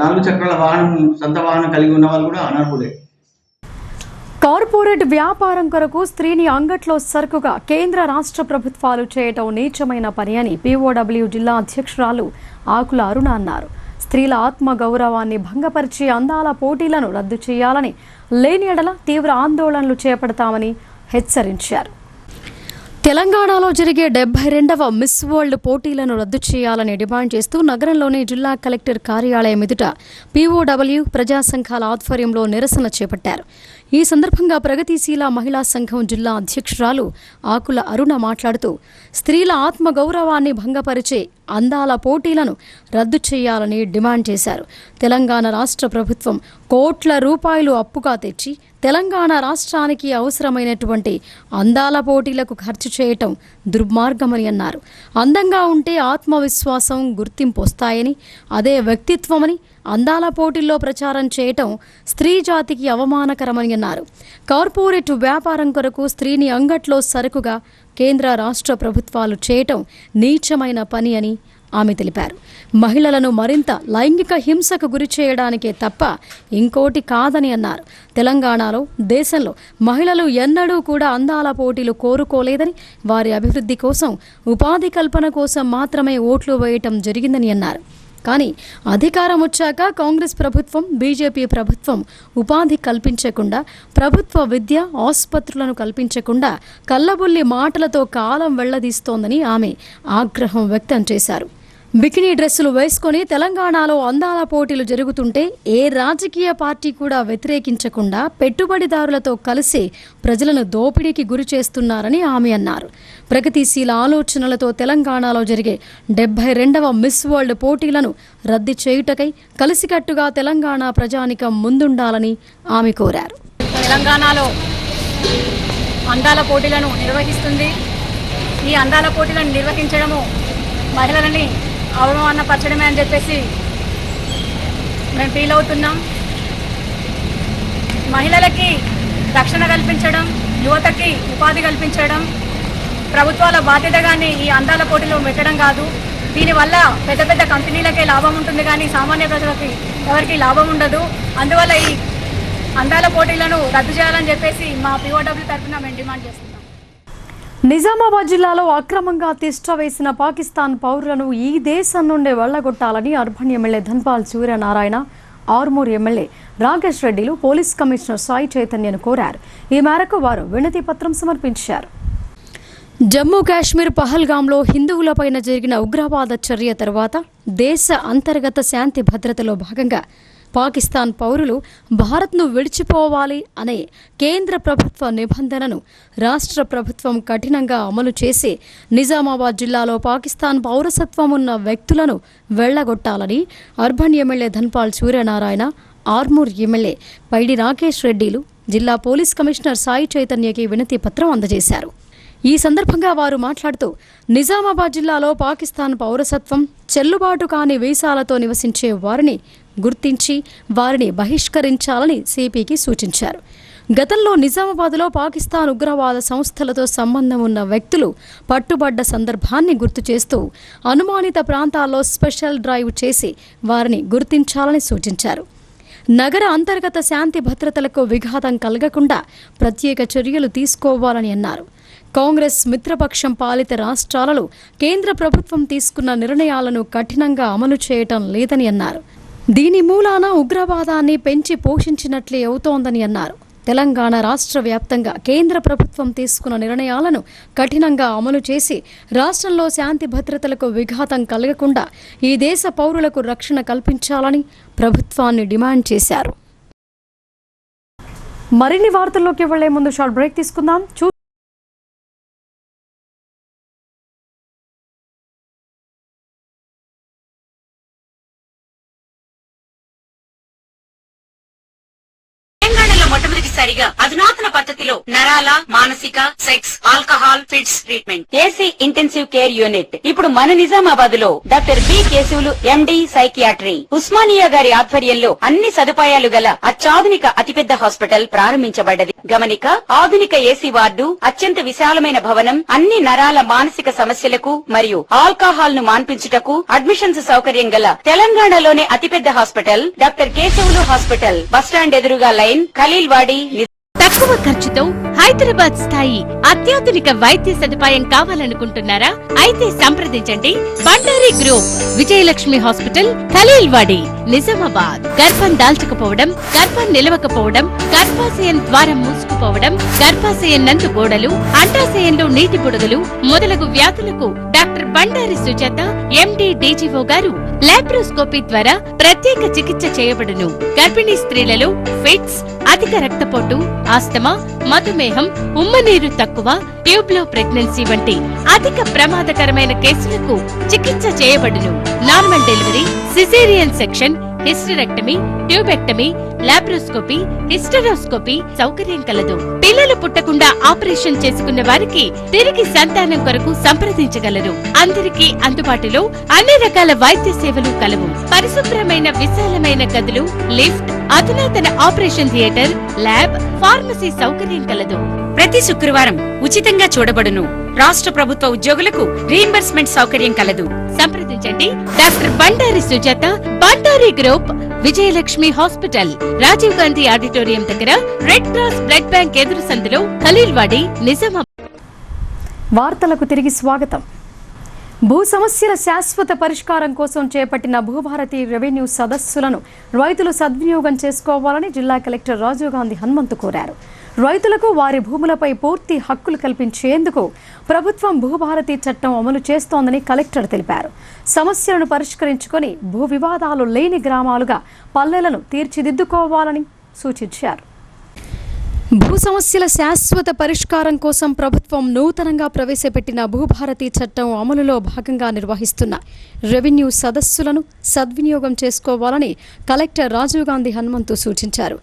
4 చక్రాల వాహనం సొంత వాహనం కలిగి ఉన్న వాళ్ళు కూడా అనర్హులే. కార్పొరేట్ వ్యాపారం కొరకు స్త్రీని అంగట్లో సరుకుగా కేంద్ర రాష్ట్ర ప్రభుత్వాలు చేయటం నీచమైన పని అని పీఓడబ్ల్యూ జిల్లా అధ్యక్షురాలు ఆకుల అరుణ అన్నారు. స్త్రీల ఆత్మ గౌరవాన్ని భంగపరిచే అందాల పోటీలను రద్దు చేయాలని, లేని ఎడల తీవ్ర ఆందోళనలు చేపడతామని హెచ్చరించారు. తెలంగాణలో జరిగే 72వ మిస్ వరల్డ్ పోటీలను రద్దు చేయాలని డిమాండ్ చేస్తూ నగరంలోని జిల్లా కలెక్టర్ కార్యాలయం ఎదుట పీఓడబ్ల్యూ ప్రజా సంఘాల ఆధ్వర్యంలో నిరసన చేపట్టారు. ఈ సందర్భంగా ప్రగతిశీల మహిళా సంఘం జిల్లా అధ్యక్షురాలు ఆకుల అరుణ మాట్లాడుతూ స్త్రీల ఆత్మ గౌరవాన్ని భంగపరిచే అందాల పోటీలను రద్దు చేయాలని డిమాండ్ చేశారు. తెలంగాణ రాష్ట్ర ప్రభుత్వం కోట్ల రూపాయలు అప్పుగా తెచ్చి తెలంగాణ రాష్ట్రానికి అవసరమైనటువంటి అందాల పోటీలకు ఖర్చు చేయటం దుర్మార్గమని అన్నారు. అందంగా ఉంటే ఆత్మవిశ్వాసం, గుర్తింపు వస్తాయని, అదే వ్యక్తిత్వమని అందాల పోటీల్లో ప్రచారం చేయటం స్త్రీ జాతికి అవమానకరమని అన్నారు. కార్పొరేట్ వ్యాపారం కొరకు స్త్రీని అంగట్లో సరుకుగా కేంద్ర రాష్ట్ర ప్రభుత్వాలు చేయటం నీచమైన పని అని ఆమె తెలిపారు. మహిళలను మరింత లైంగిక హింసకు గురి చేయడానికే తప్ప ఇంకోటి కాదని అన్నారు. తెలంగాణలో, దేశంలో మహిళలు ఎన్నడూ కూడా అందాల పోటీలు కోరుకోలేదని, వారి అభివృద్ధి కోసం, ఉపాధి కల్పన కోసం మాత్రమే ఓట్లు వేయటం జరిగిందని అన్నారు. కానీ అధికారం వచ్చాక కాంగ్రెస్ ప్రభుత్వం, బీజేపీ ప్రభుత్వం ఉపాధి కల్పించకుండా, ప్రభుత్వ విద్య, ఆసుపత్రులను కల్పించకుండా కల్లబొల్లి మాటలతో కాలం వెళ్లదీస్తోందని ఆమె ఆగ్రహం వ్యక్తం చేశారు. బికినీ డ్రెస్సులు వేసుకొని తెలంగాణలో అందాల పోటీలు జరుగుతుంటే ఏ రాజకీయ పార్టీ కూడా వ్యతిరేకించకుండా పెట్టుబడిదారులతో కలిసి ప్రజలను దోపిడీకి గురి చేస్తున్నారని ఆమె అన్నారు. ప్రగతిశీల ఆలోచనలతో తెలంగాణలో జరిగే 72వ మిస్ వరల్డ్ పోటీలను రద్దు చేయుటకై కలిసికట్టుగా తెలంగాణ ప్రజానికం ముందుండాలని ఆమె కోరారు. తెలంగాణలో అందాల పోటీలను నిర్వహిస్తుంది. ఈ అందాల పోటీలను నిర్వహించడము మహిళలని అవమానపరచడమే అని చెప్పేసి మేము ఫీల్ అవుతున్నాం. మహిళలకి రక్షణ కల్పించడం, యువతకి ఉపాధి కల్పించడం ప్రభుత్వాల బాధ్యతగానే ఈ అందాల పోటీలో పెట్టడం కాదు. దీనివల్ల పెద్ద పెద్ద కంపెనీలకే లాభం ఉంటుంది, కానీ సామాన్య ప్రజలకి ఎవరికి లాభం ఉండదు. అందువల్ల ఈ అందాల పోటీలను రద్దు చేయాలని చెప్పేసి మా POW తరఫున మేము డిమాండ్ చేస్తున్నాం. నిజామాబాద్ జిల్లాలో అక్రమంగా తిష్ట వేసిన పాకిస్తాన్ పౌరులను ఈ దేశం నుండి వెళ్లగొట్టాలని urban MLA Dhanpal Suryanarayana, Armoor MLA Rakesh రెడ్డిలు పోలీస్ కమిషనర్ సాయి చైతన్యను కోరారు. ఈ మేరకు వారు వినతి పత్రం సమర్పించారు. జమ్మూ కాశ్మీర్ పహల్గాంలో హిందువులపైన జరిగిన ఉగ్రవాద చర్య తర్వాత దేశ అంతర్గత శాంతి భద్రతలో భాగంగా పాకిస్తాన్ పౌరులు భారత్ను విడిచిపోవాలి అనే కేంద్ర ప్రభుత్వ నిబంధనను రాష్ట్ర ప్రభుత్వం కఠినంగా అమలు చేసి నిజామాబాద్ జిల్లాలో పాకిస్తాన్ పౌరసత్వం ఉన్న వ్యక్తులను వెళ్లగొట్టాలని urban MLA Dhanpal Suryanarayana, Armoor MLA Paidi Rakesh రెడ్డిలు జిల్లా పోలీస్ కమిషనర్ సాయి చైతన్యకి వినతి పత్రం అందజేశారు. ఈ సందర్భంగా వారు మాట్లాడుతూ నిజామాబాద్ జిల్లాలో పాకిస్తాన్ పౌరసత్వం చెల్లుబాటు కాని వీసాలతో నివసించే వారిని గుర్తించి వారిని బహిష్కరించాలని సిపికి సూచించారు. గతంలో నిజామాబాద్లో పాకిస్తాన్ ఉగ్రవాద సంస్థలతో సంబంధం ఉన్న వ్యక్తులు పట్టుబడ్డ సందర్భాన్ని గుర్తు చేస్తూ అనుమానిత ప్రాంతాల్లో స్పెషల్ డ్రైవ్ చేసి వారిని గుర్తించాలని సూచించారు. నగర అంతర్గత శాంతి భద్రతలకు విఘాతం కలగకుండా ప్రత్యేక చర్యలు తీసుకోవాలని అన్నారు. కాంగ్రెస్ మిత్రపక్షం పాలిత రాష్ట్రాలలో కేంద్ర ప్రభుత్వం తీసుకున్న నిర్ణయాలను కఠినంగా అమలు చేయటం లేదని అన్నారు. దీని మూలాన ఉగ్రవాదాన్ని పెంచి పోషించినట్లే అవుతోందని అన్నారు. తెలంగాణ రాష్ట్ర వ్యాప్తంగా కేంద్ర ప్రభుత్వం తీసుకున్న నిర్ణయాలను కఠినంగా అమలు చేసి రాష్ట్రంలో శాంతి భద్రతలకు విఘాతం కలగకుండా ఈ దేశ పౌరులకు రక్షణ కల్పించాలని ప్రభుత్వాన్ని డిమాండ్ చేశారు. మరిన్ని వార్తల్లోకి వెళ్లే ముందు షార్ట్ బ్రేక్ తీసుకుందాం. మొట్టమొదటిసారిగా అధునాతన పద్ధతిలో నరాల, మానసిక, sex, alcohol, fits treatment, AC intensive care unit ఇప్పుడు మన నిజామాబాద్ లో doctor B Keshavulu MD psychiatry, Osmania గారి ఆధ్వర్యంలో అన్ని సదుపాయాలు గల అత్యాధునిక అతిపెద్ద హాస్పిటల్ ప్రారంభించబడ్డది. గమనిక, ఆధునిక ఏసీ వార్డు, అత్యంత విశాలమైన భవనం, అన్ని నరాల మానసిక సమస్యలకు మరియు ఆల్కహాల్ ను మాన్పించుటకు అడ్మిషన్స్ సౌకర్యం గల తెలంగాణలోనే అతిపెద్ద hospital doctor Keshavulu hospital, bus stand ఎదురుగా లైన్, ఖలీల్వాడి. తక్కువ ఖర్చుతో హైదరాబాద్ స్థాయి అత్యాధునిక వైద్య సదుపాయం కావాలనుకుంటున్నారా? అయితే సంప్రదించండి బండారి గ్రూప్, విజయలక్ష్మి హాస్పిటల్, ఖలీల్వాడి, నిజామాబాద్. గర్భం దాల్చకపోవడం, గర్భం నిలవకపోవడం, గర్భాశయం ద్వారం మూసుకుపోవడం, గర్భాశయం నందు గోడలు, అండాశయంలో నీటి బుడగలు మొదలగు వ్యాధులకు doctor Bandari Sujatha MD DGO గారు లాప్రోస్కోపీ ద్వారా ప్రత్యేక చికిత్స చేయబడును. గర్భిణీ స్త్రీలలో ఫిట్స్, అధిక రక్తపోటు, ఆస్తమా, మధుమేహం, ఉమ్మనీరు తక్కువ, ట్యూబ్లో ప్రెగ్నెన్సీ వంటి అధిక ప్రమాదకరమైన కేసులకు చికిత్స చేయబడును. Normal delivery, caesarean section, hysterectomy, tubectomy, laparoscopy, hysteroscopy సౌకర్యం కలదు. పిల్లలు పుట్టకుండా ఆపరేషన్ చేసుకున్న వారికి తిరిగి సంతానం కొరకు సంప్రదించగలరు. అందరికీ అందుబాటులో అన్ని రకాల వైద్య సేవలు కలవు. పరిశుభ్రమైన విశాలమైన గదులు, లిఫ్ట్, అధునాతన ఆపరేషన్ థియేటర్, ల్యాబ్, ఫార్మసీ సౌకర్యం కలదు. ప్రతి శుక్రవారం ఉచితంగా చూడబడును. రాష్ట్ర ప్రభుత్వ ఉద్యోగులకు రీయింబర్స్మెంట్ సౌకర్యం కలదు. సంప్రదించండి doctor Bandari Sujatha, Bandari group, Vijayalakshmi hospital, Rajiv Gandhi auditorium దగ్గర, రెడ్ క్రాస్ బ్లడ్ బ్యాంక్ ఎదురు సందులో, ఖలీల్వాడి, నిజామాబాద్. వార్తలకు తిరిగి స్వాగతం. భూ సమస్యల శాశ్వత పరిష్కారం కోసం చేపట్టిన భూభారతి రెవెన్యూ సదస్సులను రైతులు సద్వినియోగం చేసుకోవాలని జిల్లా కలెక్టర్ రాజీవ్ గాంధీ హనుమంతు కోరారు. రైతులకు వారి భూములపై పూర్తి హక్కులు కల్పించేందుకు ప్రభుత్వం భూభారతి చట్టం అమలు చేస్తోందని కలెక్టర్ తెలిపారు. సమస్యలను పరిష్కరించుకొని భూ వివాదాలు లేని గ్రామాలుగా పల్లెలను తీర్చిదిద్దుకోవాలని సూచించారు. భూ సమస్యల శాశ్వత పరిష్కారం కోసం ప్రభుత్వం నూతనంగా ప్రవేశపెట్టిన భూభారతి చట్టం అమలులో భాగంగా నిర్వహిస్తున్న రెవెన్యూ సదస్సులను సద్వినియోగం చేసుకోవాలని కలెక్టర్ రాజీవ్ గాంధీ హనుమంతు సూచించారు.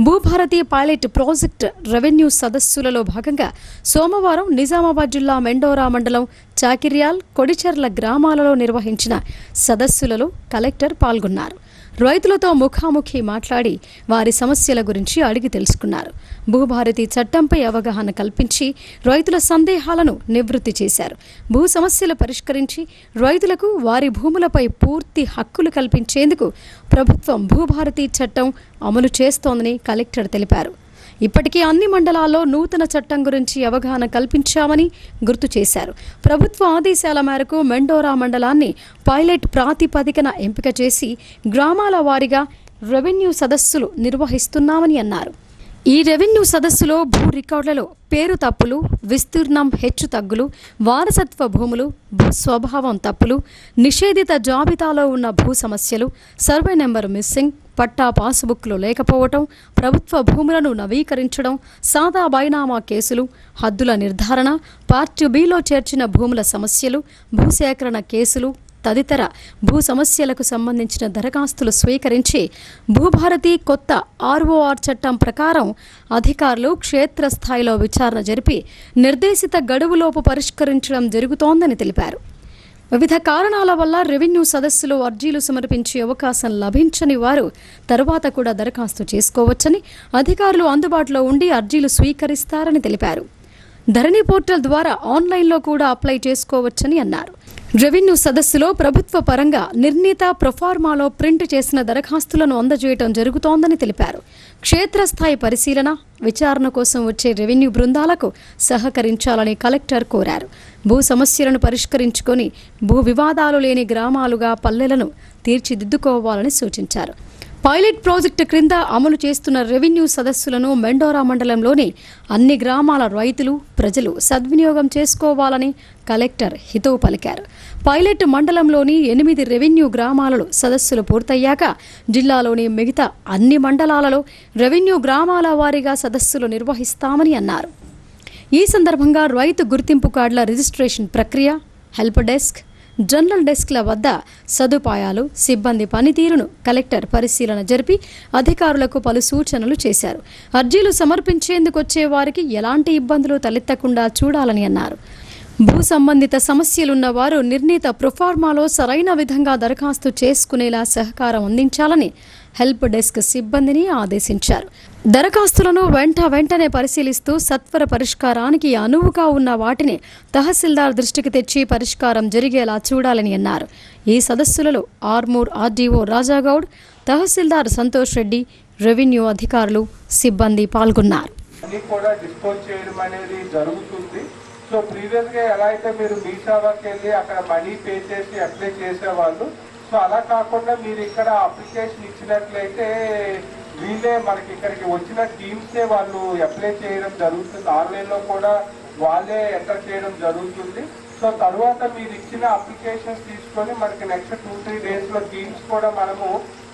భూభారతి పైలట్ ప్రాజెక్ట్ రెవెన్యూ సదస్సులలో భాగంగా సోమవారం నిజామాబాద్ జిల్లా మెండోరా మండలం చాకిర్యాల్, కొడిచెర్ల గ్రామాలలో నిర్వహించిన సదస్సులలో కలెక్టర్ పాల్గొన్నారు. రైతులతో ముఖాముఖి మాట్లాడి వారి సమస్యల గురించి అడిగి తెలుసుకున్నారు. భూభారతి చట్టంపై అవగాహన కల్పించి రైతుల సందేహాలను నివృత్తి చేశారు. భూ సమస్యలు పరిష్కరించి రైతులకు వారి భూములపై పూర్తి హక్కులు కల్పించేందుకు ప్రభుత్వం భూభారతి చట్టం అమలు చేస్తోందని కలెక్టర్ తెలిపారు. ఇప్పటికీ అన్ని మండలాల్లో నూతన చట్టం గురించి అవగాహన కల్పించామని గుర్తు చేశారు. ప్రభుత్వ ఆదేశాల మేరకు మెండోరా మండలాన్ని పైలట్ ప్రాతిపదికన ఎంపిక చేసి గ్రామాల వారీగా రెవెన్యూ సదస్సులు నిర్వహిస్తున్నామని అన్నారు. ఈ రెవెన్యూ సదస్సులో భూ రికార్డులలో పేరు తప్పులు, విస్తీర్ణం హెచ్చు తగ్గులు, వారసత్వ భూములు, భూ స్వభావం తప్పులు, నిషేధిత జాబితాలో ఉన్న భూ సమస్యలు, సర్వే నెంబర్ మిస్సింగ్, పట్టా పాస్బుక్లు లేకపోవటం, ప్రభుత్వ భూములను నవీకరించడం, సాదా బైనామా కేసులు, హద్దుల నిర్ధారణ, పార్ట్ బిలో చేర్చిన భూముల సమస్యలు, భూసేకరణ కేసులు తదితర భూ సమస్యలకు సంబంధించిన దరఖాస్తులు స్వీకరించి భూభారతి కొత్త ఆర్ఓఆర్ చట్టం ప్రకారం అధికారులు క్షేత్రస్థాయిలో విచారణ జరిపి నిర్దేశిత గడువులోపు పరిష్కరించడం జరుగుతోందని తెలిపారు. వివిధ కారణాల వల్ల రెవెన్యూ సదస్సులో అర్జీలు సమర్పించే అవకాశం లభించని వారు తరువాత కూడా దరఖాస్తు చేసుకోవచ్చని, అధికారులు అందుబాటులో ఉండి అర్జీలు స్వీకరిస్తారని తెలిపారు. ధరణి పోర్టల్ ద్వారా ఆన్లైన్లో కూడా అప్లై చేసుకోవచ్చని అన్నారు. రెవెన్యూ సదస్సులో ప్రభుత్వ పరంగా నిర్ణీత ప్రొఫార్మాలో ప్రింట్ చేసిన దరఖాస్తులను అందజేయడం జరుగుతోందని తెలిపారు. క్షేత్రస్థాయి పరిశీలన, విచారణ కోసం వచ్చే రెవెన్యూ బృందాలకు సహకరించాలని కలెక్టర్ కోరారు. భూ సమస్యలను పరిష్కరించుకొని భూ వివాదాలు లేని గ్రామాలుగా పల్లెలను తీర్చిదిద్దుకోవాలని సూచించారు. పైలట్ ప్రాజెక్టు క్రింద అమలు చేస్తున్న రెవెన్యూ సదస్సులను మెండోరా మండలంలోని అన్ని గ్రామాల రైతులు, ప్రజలు సద్వినియోగం చేసుకోవాలని కలెక్టర్ హితవు పలికారు. పైలట్ మండలంలోని 8 రెవెన్యూ గ్రామాలలో సదస్సులు పూర్తయ్యాక జిల్లాలోని మిగతా అన్ని మండలాలలో రెవెన్యూ గ్రామాల వారీగా సదస్సులు నిర్వహిస్తామని అన్నారు. ఈ సందర్భంగా రైతు గుర్తింపు కార్డుల రిజిస్ట్రేషన్ ప్రక్రియ, హెల్ప్ డెస్క్, జనరల్ డెస్క్ల వద్ద సదుపాయాలు, సిబ్బంది పనితీరును కలెక్టర్ పరిశీలన జరిపి అధికారులకు పలు సూచనలు చేశారు. అర్జీలు సమర్పించేందుకు వచ్చే వారికి ఎలాంటి ఇబ్బందులు తలెత్తకుండా చూడాలని అన్నారు. భూ సంబంధిత సమస్యలున్న వారు నిర్ణీత ప్రొఫార్మాలో సరైన విధంగా దరఖాస్తు చేసుకునేలా సహకారం అందించాలని హెల్ప్ డెస్క్ సిబ్బందిని ఆదేశించారు. దరఖాస్తులను వెంటనే పరిశీలిస్తూ సత్వర పరిష్కారానికి అనువుగా ఉన్న వాటిని తహసీల్దార్ దృష్టికి తెచ్చి పరిష్కారం జరిగేలా చూడాలని అన్నారు. ఈ సదస్సులలో ఆర్మూర్ ఆర్డీఓ రాజాగౌడ్, తహసీల్దార్ సంతోష్ రెడ్డి, రెవెన్యూ అధికారులు, సిబ్బంది పాల్గొన్నారు. సో ప్రీవియస్గా ఎలా అయితే మీరు మీ సేవకి వెళ్ళి అక్కడ మనీ పే చేసి అప్లై చేసేవాళ్ళు, సో అలా కాకుండా మీరు ఇక్కడ అప్లికేషన్ ఇచ్చినట్లయితే వీళ్ళే మనకి ఇక్కడికి వచ్చిన టీమ్సే వాళ్ళు అప్లై చేయడం జరుగుతుంది. ఆన్లైన్లో కూడా వాళ్ళే ఎంటర్ చేయడం జరుగుతుంది. సో తర్వాత మీరు ఇచ్చిన అప్లికేషన్స్ తీసుకొని మనకి నెక్స్ట్ 2-3 డేస్లో టీమ్స్ కూడా మనము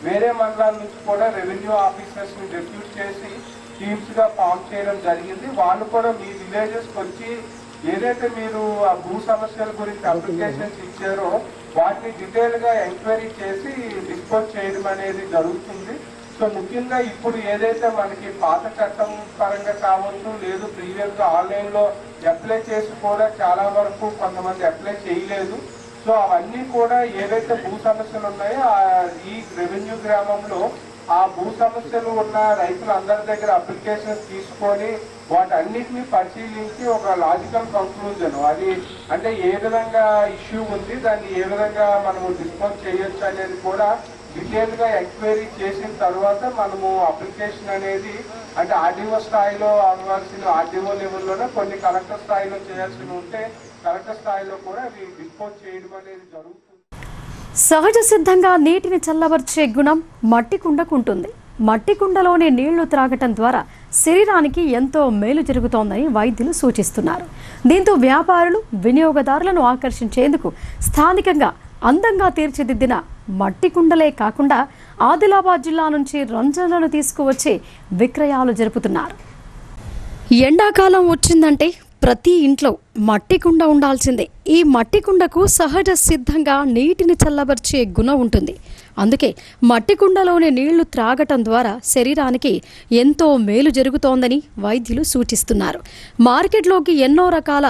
వేరే మండలాల నుంచి కూడా రెవెన్యూ ఆఫీసర్స్ని డెప్యూట్ చేసి టీమ్స్గా ఫామ్ చేయడం జరిగింది. వాళ్ళు కూడా మీ విలేజెస్కి వచ్చి ఏదైతే మీరు ఆ భూ సమస్యల గురించి అప్లికేషన్స్ ఇచ్చారో వాటిని డీటెయిల్గా ఎంక్వైరీ చేసి డిస్పోజ్ చేయడం అనేది జరుగుతుంది. సో ముఖ్యంగా ఇప్పుడు ఏదైతే మనకి పాత చట్టం పరంగా కావచ్చు, లేదు ప్రీవియస్గా ఆన్లైన్లో అప్లై చేసి కూడా చాలా వరకు కొంతమంది అప్లై చేయలేదు. సో అవన్నీ కూడా ఏవైతే భూ సమస్యలు ఉన్నాయో ఈ రెవెన్యూ గ్రామంలో ఆ భూ సమస్యలు ఉన్న రైతులందరి దగ్గర అప్లికేషన్స్ తీసుకొని వాటన్నిటిని పరిశీలించి ఒక లాజికల్ కంక్లూజన్, అది అంటే ఏ విధంగా ఇష్యూ ఉంది, దాన్ని ఏ విధంగా మనము డిస్పోజ్ చేయొచ్చు అనేది కూడా డీటెయిల్గా ఎంక్వైరీ చేసిన తర్వాత మనము అప్లికేషన్ అనేది అంటే ఆర్డీఓ స్థాయిలో అవ్వాల్సిన ఆర్డీఓ లెవెల్లోనే కొన్ని కలెక్టర్ స్థాయిలో చేయాల్సి ఉంటే కలెక్టర్ స్థాయిలో కూడా అవి డిస్పోజ్ చేయడం అనేది జరుగుతుంది. సహజ సిద్ధంగా నీటిని చల్లబర్చే గుణం మట్టి కుండకు ఉంటుంది. మట్టి కుండలోని నీళ్లు త్రాగటం ద్వారా శరీరానికి ఎంతో మేలు జరుగుతోందని వైద్యులు సూచిస్తున్నారు. దీంతో వ్యాపారులు, వినియోగదారులను ఆకర్షించేందుకు స్థానికంగా అందంగా తీర్చిదిద్దిన మట్టి కుండలే కాకుండా ఆదిలాబాద్ జిల్లా నుంచి రంజన్లను తీసుకువచ్చి విక్రయాలు జరుపుతున్నారు. ఎండాకాలం వచ్చిందంటే ప్రతి ఇంట్లో మట్టి కుండ ఉండాల్సిందే. ఈ మట్టి కుండకు సహజ సిద్ధంగా నీటిని చల్లబర్చే గుణం ఉంటుంది. అందుకే మట్టి కుండలోని నీళ్లు త్రాగటం ద్వారా శరీరానికి ఎంతో మేలు జరుగుతోందని వైద్యులు సూచిస్తున్నారు. మార్కెట్లోకి ఎన్నో రకాల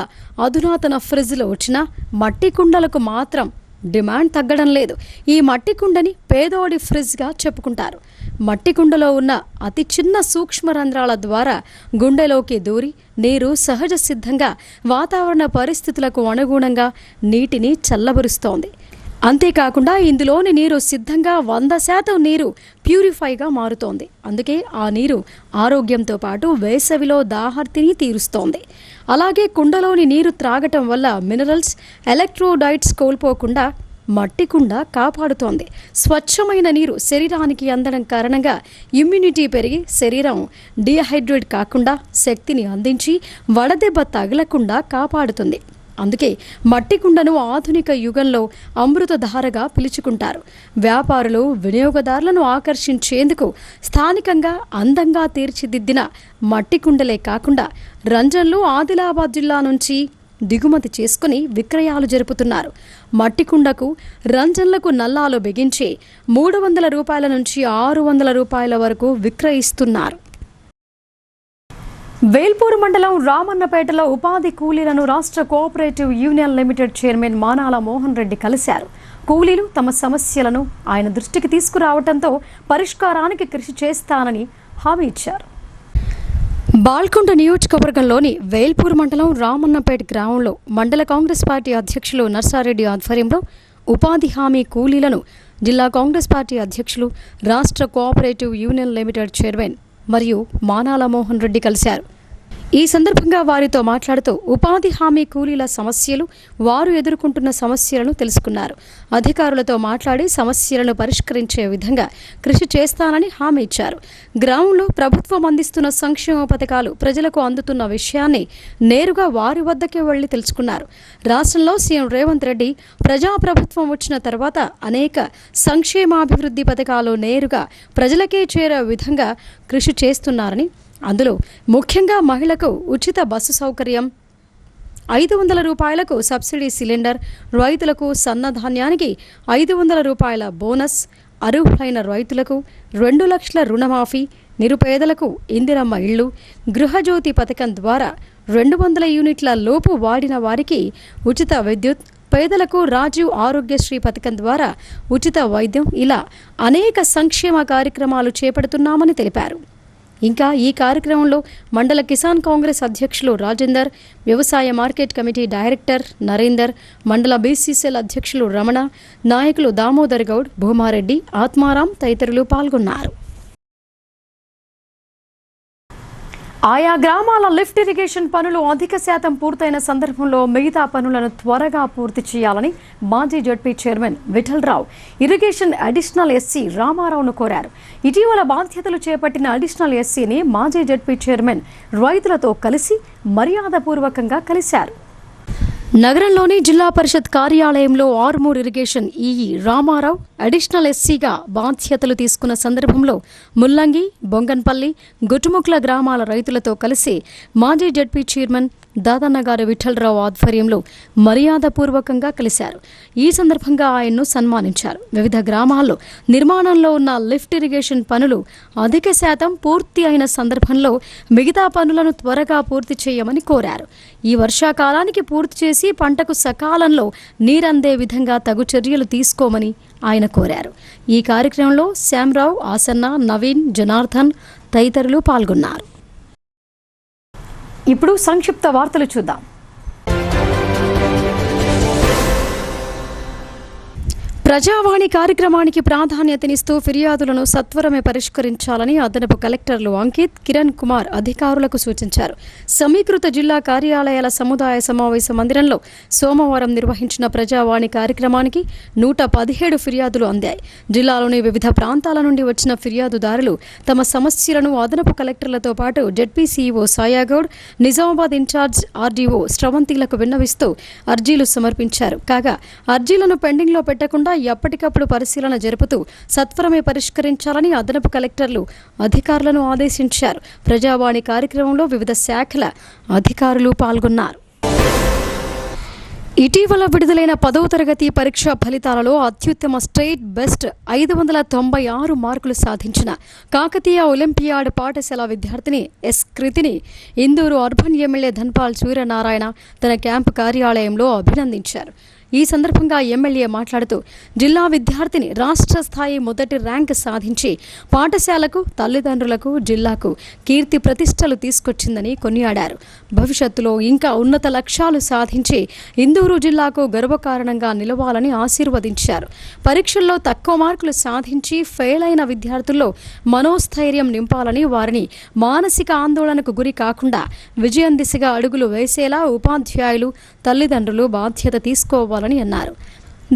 అధునాతన ఫ్రిడ్జ్లు వచ్చినా మట్టి కుండలకు మాత్రం డిమాండ్ తగ్గడం లేదు. ఈ మట్టి కుండని పేదోడి ఫ్రిడ్జ్గా చెప్పుకుంటారు. మట్టి కుండలో ఉన్న అతి చిన్న సూక్ష్మ రంధ్రాల ద్వారా గుండెలోకి దూరి నీరు సహజ సిద్ధంగా వాతావరణ పరిస్థితులకు అనుగుణంగా నీటిని చల్లబరుస్తోంది. అంతేకాకుండా ఇందులోని నీరు సిద్ధంగా 100% నీరు ప్యూరిఫైగా మారుతోంది. అందుకే ఆ నీరు ఆరోగ్యంతో పాటు వేసవిలో దాహార్తిని తీరుస్తోంది. అలాగే కుండలోని నీరు త్రాగటం వల్ల మినరల్స్, ఎలక్ట్రోలైట్స్ కోల్పోకుండా మట్టి కుండ కాపాడుతోంది. స్వచ్ఛమైన నీరు శరీరానికి అందడం కారణంగా ఇమ్యూనిటీ పెరిగి శరీరం డీహైడ్రేట్ కాకుండా శక్తిని అందించి వడదెబ్బ తగలకుండా కాపాడుతుంది. అందుకే మట్టి కుండను ఆధునిక యుగంలో అమృతధారగా పిలుచుకుంటారు. వ్యాపారులు వినియోగదారులను ఆకర్షించేందుకు స్థానికంగా అందంగా తీర్చిదిద్దిన మట్టి కుండలే కాకుండా రంజన్లు ఆదిలాబాద్ జిల్లా నుంచి దిగుమతి చేసుకుని విక్రయాలు జరుపుతున్నారు. మట్టి కుండకు రంజన్లకు నల్లాలు బిగించి 300 రూపాయల నుంచి 600 రూపాయల వరకు విక్రయిస్తున్నారు. వేల్పూర్ మండలం రామన్నపేటలో ఉపాధి కూలీలను రాష్ట్ర cooperative union limited chairman Manala Mohan Reddy కలిశారు. కూలీలు తమ సమస్యలను ఆయన దృష్టికి తీసుకురావడంతో పరిష్కారానికి కృషి చేస్తానని హామీ ఇచ్చారు. బాల్కొండ నియోజకవర్గంలోని వేల్పూర్ మండలం రామన్నపేట గ్రామంలో మండల కాంగ్రెస్ పార్టీ అధ్యక్షులు నర్సారెడ్డి ఆధ్వర్యంలో ఉపాధి హామీ కూలీలను జిల్లా కాంగ్రెస్ పార్టీ అధ్యక్షులు రాష్ట్ర కోఆపరేటివ్ యూనియన్ లిమిటెడ్ చైర్మన్ మరియు మానాల మోహన్ రెడ్డి కలిశారు. ఈ సందర్భంగా వారితో మాట్లాడుతూ ఉపాధి హామీ కూలీల సమస్యలు, వారు ఎదుర్కొంటున్న సమస్యలను తెలుసుకున్నారు. అధికారులతో మాట్లాడి సమస్యలను పరిష్కరించే విధంగా కృషి చేస్తానని హామీ ఇచ్చారు. గ్రామంలో ప్రభుత్వం అందిస్తున్న సంక్షేమ పథకాలు ప్రజలకు అందుతున్న విషయాన్ని నేరుగా వారి వద్దకే వెళ్లి తెలుసుకున్నారు. రాష్ట్రంలో సీఎం రేవంత్ రెడ్డి ప్రజాప్రభుత్వం వచ్చిన తర్వాత అనేక సంక్షేమాభివృద్ధి పథకాలు నేరుగా ప్రజలకే చేరే విధంగా కృషి చేస్తున్నారని, అందులో ముఖ్యంగా మహిళలకు ఉచిత బస్సు సౌకర్యం, 500 రూపాయలకు సబ్సిడీ సిలిండర్, రైతులకు సన్నధాన్యానికి 500 రూపాయల బోనస్, అర్హులైన రైతులకు 2 లక్షల రుణమాఫీ, నిరుపేదలకు ఇందిరమ్మ ఇళ్లు, గృహజ్యోతి పథకం ద్వారా 200 యూనిట్ల లోపు వాడిన వారికి ఉచిత విద్యుత్, పేదలకు రాజీవ్ ఆరోగ్యశ్రీ పథకం ద్వారా ఉచిత వైద్యం, ఇలా అనేక సంక్షేమ కార్యక్రమాలు చేపడుతున్నామని తెలిపారు. ఇంకా ఈ కార్యక్రమంలో మండల కిసాన్ కాంగ్రెస్ అధ్యక్షులు రాజేందర్, వ్యవసాయ మార్కెట్ కమిటీ డైరెక్టర్ నరేందర్, మండల బీసీసీఎల్ అధ్యక్షులు రమణ, నాయకులు దామోదర్ గౌడ్, భూమారెడ్డి, ఆత్మారాం తదితరులు పాల్గొన్నారు. ఆయా గ్రామాల లిఫ్ట్ ఇరిగేషన్ పనులు అధిక శాతం పూర్తయిన సందర్భంలో మిగతా పనులను త్వరగా పూర్తి చేయాలని మాజీ ZP chairman Vittalrao irrigation additional SC రామారావును కోరారు. ఇటీవల బాధ్యతలు చేపట్టిన అడిషనల్ ఎస్సీని మాజీ జడ్పీ చైర్మన్ రైతులతో కలిసి మర్యాదపూర్వకంగా కలిశారు. నగరంలోని జిల్లా పరిషత్ కార్యాలయంలో Armoor irrigation EE Ramarao additional ఎస్సీగా బాధ్యతలు తీసుకున్న సందర్భంలో ముల్లంగి, బొంగన్పల్లి, గుట్టుముక్ల గ్రామాల రైతులతో కలిసి మాజీ జడ్పీ చైర్మన్ దాదానగారి విఠలరావు ఆధ్వర్యంలో మర్యాదపూర్వకంగా కలిశారు. ఈ సందర్భంగా ఆయన్ను సన్మానించారు. వివిధ గ్రామాల్లో నిర్మాణంలో ఉన్న లిఫ్ట్ ఇరిగేషన్ పనులు అధిక శాతం పూర్తి అయిన సందర్భంలో మిగతా పనులను త్వరగా పూర్తి చేయమని కోరారు. ఈ వర్షాకాలానికి పూర్తి చేసి పంటకు సకాలంలో నీరందే విధంగా తగు చర్యలు తీసుకోమని ఆయన కోరారు. ఈ కార్యక్రమంలో శ్యామరావు, ఆసన్న, నవీన్, జనార్దన్ తదితరులు పాల్గొన్నారు. ఇప్పుడు సంక్షిప్త వార్తలు చూద్దాం. ప్రజావాణి కార్యక్రమానికి ప్రాధాన్యతనిస్తూ ఫిర్యాదులను సత్వరమే పరిష్కరించాలని అదనపు కలెక్టర్లు అంకిత్, కిరణ్ కుమార్ అధికారులకు సూచించారు. సమీకృత జిల్లా కార్యాలయాల సముదాయ సమావేశ మందిరంలో సోమవారం నిర్వహించిన ప్రజావాణి కార్యక్రమానికి 117 ఫిర్యాదులు అందాయి. జిల్లాలోని వివిధ ప్రాంతాల నుండి వచ్చిన ఫిర్యాదుదారులు తమ సమస్యలను అదనపు కలెక్టర్లతో పాటు ZP CEO Sayagoud, Nizamabad incharge RDO శ్రవంతిలకు విన్నవిస్తూ అర్జీలు సమర్పించారు. కాగా అర్జీలను పెండింగ్లో పెట్టకుండా ఎప్పటికప్పుడు పరిశీలన జరుపుతూ సత్వరమే పరిష్కరించాలని అదనపు కలెక్టర్లు అధికారులను ఆదేశించారు. ప్రజావాణి కార్యక్రమంలో వివిధ శాఖల అధికారులు పాల్గొన్నారు. ఇటీవల విడుదలైన 10వ తరగతి పరీక్షా ఫలితాలలో అత్యుత్తమ స్టేట్ బెస్ట్ 596 మార్కులు సాధించిన కాకతీయ ఒలింపియాడ్ పాఠశాల విద్యార్థిని ఎస్ కృతిని ఇందూరు అర్బన్ ఎమ్మెల్యే ధన్పాల్ సూర్యనారాయణ తన క్యాంపు కార్యాలయంలో అభినందించారు. ఈ సందర్భంగా ఎమ్మెల్యే మాట్లాడుతూ జిల్లా విద్యార్థిని రాష్ట్ర స్థాయి మొదటి ర్యాంక్ సాధించి పాఠశాలకు, తల్లిదండ్రులకు, జిల్లాకు కీర్తి ప్రతిష్టలు తీసుకొచ్చిందని కొనియాడారు. భవిష్యత్తులో ఇంకా ఉన్నత లక్ష్యాలు సాధించి ఇందూరు జిల్లాకు గర్వకారణంగా నిలవాలని ఆశీర్వదించారు. పరీక్షల్లో తక్కువ మార్కులు సాధించి ఫెయిల్ అయిన విద్యార్థుల్లో మనోస్థైర్యం నింపాలని, వారిని మానసిక ఆందోళనకు గురి కాకుండా విజయం దిశగా అడుగులు వేసేలా ఉపాధ్యాయులు, తల్లిదండ్రులు బాధ్యత తీసుకోవాలని అన్నారు.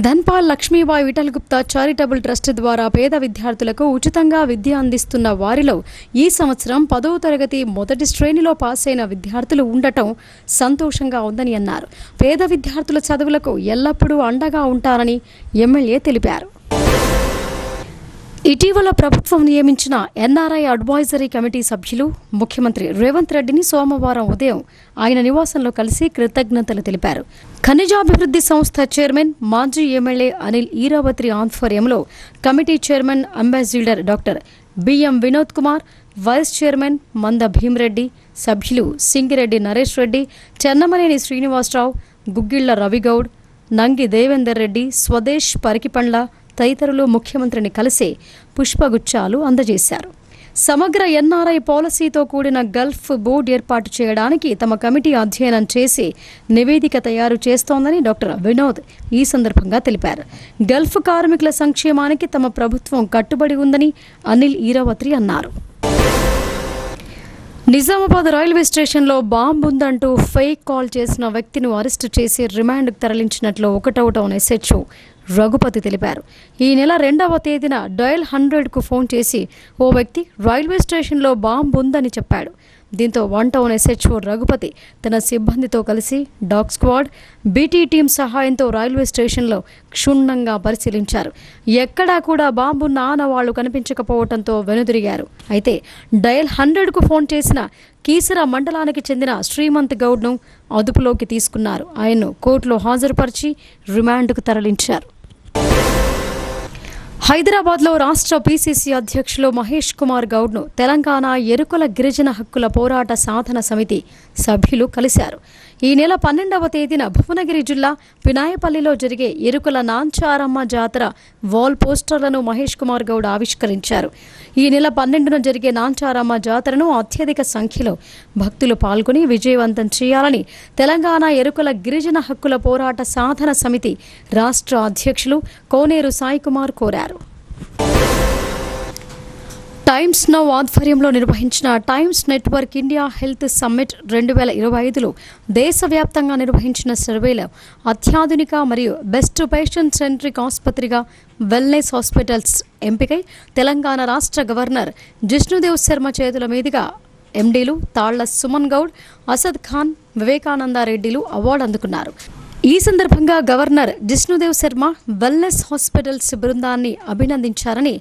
ధన్పాల్ లక్ష్మీబాయి విఠల్ గుప్తా చారిటబుల్ ట్రస్ట్ ద్వారా పేద విద్యార్థులకు ఉచితంగా విద్య అందిస్తున్న వారిలో ఈ సంవత్సరం 10వ తరగతి మొదటి శ్రేణిలో పాస్ అయిన విద్యార్థులు ఉండటం సంతోషంగా ఉందని అన్నారు. పేద విద్యార్థుల చదువులకు ఎల్లప్పుడూ అండగా ఉంటారని ఎమ్మెల్యే తెలిపారు. ఇటీవల ప్రభుత్వం నియమించిన ఎన్ఆర్ఐ అడ్వైజరీ కమిటీ సభ్యులు ముఖ్యమంత్రి రేవంత్ రెడ్డిని సోమవారం ఉదయం ఆయన నివాసంలో కలిసి కృతజ్ఞతలు తెలిపారు. ఖనిజాభివృద్ధి సంస్థ చైర్మన్, మాజీ ఎమ్మెల్యే అనిల్ ఈరావత్రి ఆధ్వర్యంలో committee chairman ambassador doctor BM Vinod Kumar, vice chairman Manda Bheemreddy, సభ్యులు సింగిరెడ్డి నరేష్ రెడ్డి, చెన్నమనేని శ్రీనివాసరావు, గుగ్గిళ్ల రవిగౌడ్, నంగి దేవేందర్ రెడ్డి, స్వదేశ్ పరికిపండ్ల తదితరులు ముఖ్యమంత్రిని కలిసి పుష్పగుచ్చాలు అందజేశారు. సమగ్ర ఎన్ఆర్ఐ పాలసీతో కూడిన గల్ఫ్ బోర్డు ఏర్పాటు చేయడానికి తమ కమిటీ అధ్యయనం చేసి నివేదిక తయారు చేస్తోందని డాక్టర్ వినోద్ ఈ సందర్భంగా తెలిపారు. గల్ఫ్ కార్మికుల సంక్షేమానికి తమ ప్రభుత్వం కట్టుబడి ఉందని అనిల్ ఈరావత్రి అన్నారు. నిజామాబాద్ రైల్వే స్టేషన్లో బాంబు ఉందంటూ ఫేక్ కాల్ చేసిన వ్యక్తిని అరెస్టు చేసి రిమాండ్కు తరలించినట్లు 1వ టౌన్ ఎస్హెచ్ఓ రఘుపతి తెలిపారు. ఈ నెల 2వ తేదీన డయల్ 100కు ఫోన్ చేసి ఓ వ్యక్తి రైల్వే స్టేషన్లో బాంబు ఉందని చెప్పాడు. దీంతో 1 టౌన్ ఎస్హెచ్ఓ రఘుపతి తన సిబ్బందితో కలిసి డాగ్ స్క్వాడ్, బీటీ టీం సహాయంతో రైల్వే స్టేషన్లో క్షుణ్ణంగా పరిశీలించారు. ఎక్కడా కూడా బాంబున్న ఆనవాళ్లు కనిపించకపోవడంతో వెనుదిరిగారు. అయితే డయల్ 100కు ఫోన్ చేసిన కీసర మండలానికి చెందిన శ్రీమంత్ గౌడ్ను అదుపులోకి తీసుకున్నారు. ఆయన్ను కోర్టులో హాజరుపరిచి రిమాండ్కు తరలించారు. హైదరాబాద్లో రాష్ట్ర పీసీసీ అధ్యక్షులు మహేష్ కుమార్ గౌడ్ను తెలంగాణ ఎరుకల గిరిజన హక్కుల పోరాట సాధన సమితి సభ్యులు కలిశారు. ఈ నెల 12వ తేదీన భువనగిరి జిల్లా పినాయపల్లిలో జరిగే ఎరుకల నాంచారమ్మ జాతర వాల్ పోస్టర్లను మహేష్ కుమార్ గౌడ్ ఆవిష్కరించారు. ఈ నెల 12న జరిగే నాంచారమ్మ జాతరను అత్యధిక సంఖ్యలో భక్తులు పాల్గొని విజయవంతం చేయాలని తెలంగాణ ఎరుకల గిరిజన హక్కుల పోరాట సాధన సమితి రాష్ట్ర అధ్యక్షులు కోనేరు సాయి కుమార్ కోరారు. టైమ్స్ నౌ ఆధ్వర్యంలో నిర్వహించిన Times Network India Health Summit 2025లో దేశవ్యాప్తంగా నిర్వహించిన సర్వేలో అత్యాధునిక మరియు బెస్ట్ పేషెంట్ సెంట్రిక్ ఆసుపత్రిగా వెల్నెస్ హాస్పిటల్స్ ఎంపికై తెలంగాణ రాష్ట్ర గవర్నర్ జిష్ణుదేవ్ శర్మ చేతుల మీదుగా ఎండీలు తాళ్ల సుమన్ గౌడ్, అసద్ ఖాన్, వివేకానందరెడ్డిలు అవార్డు అందుకున్నారు. ఈ సందర్భంగా governor Jishnudev Sharma Wellness Hospitals బృందాన్ని అభినందించారని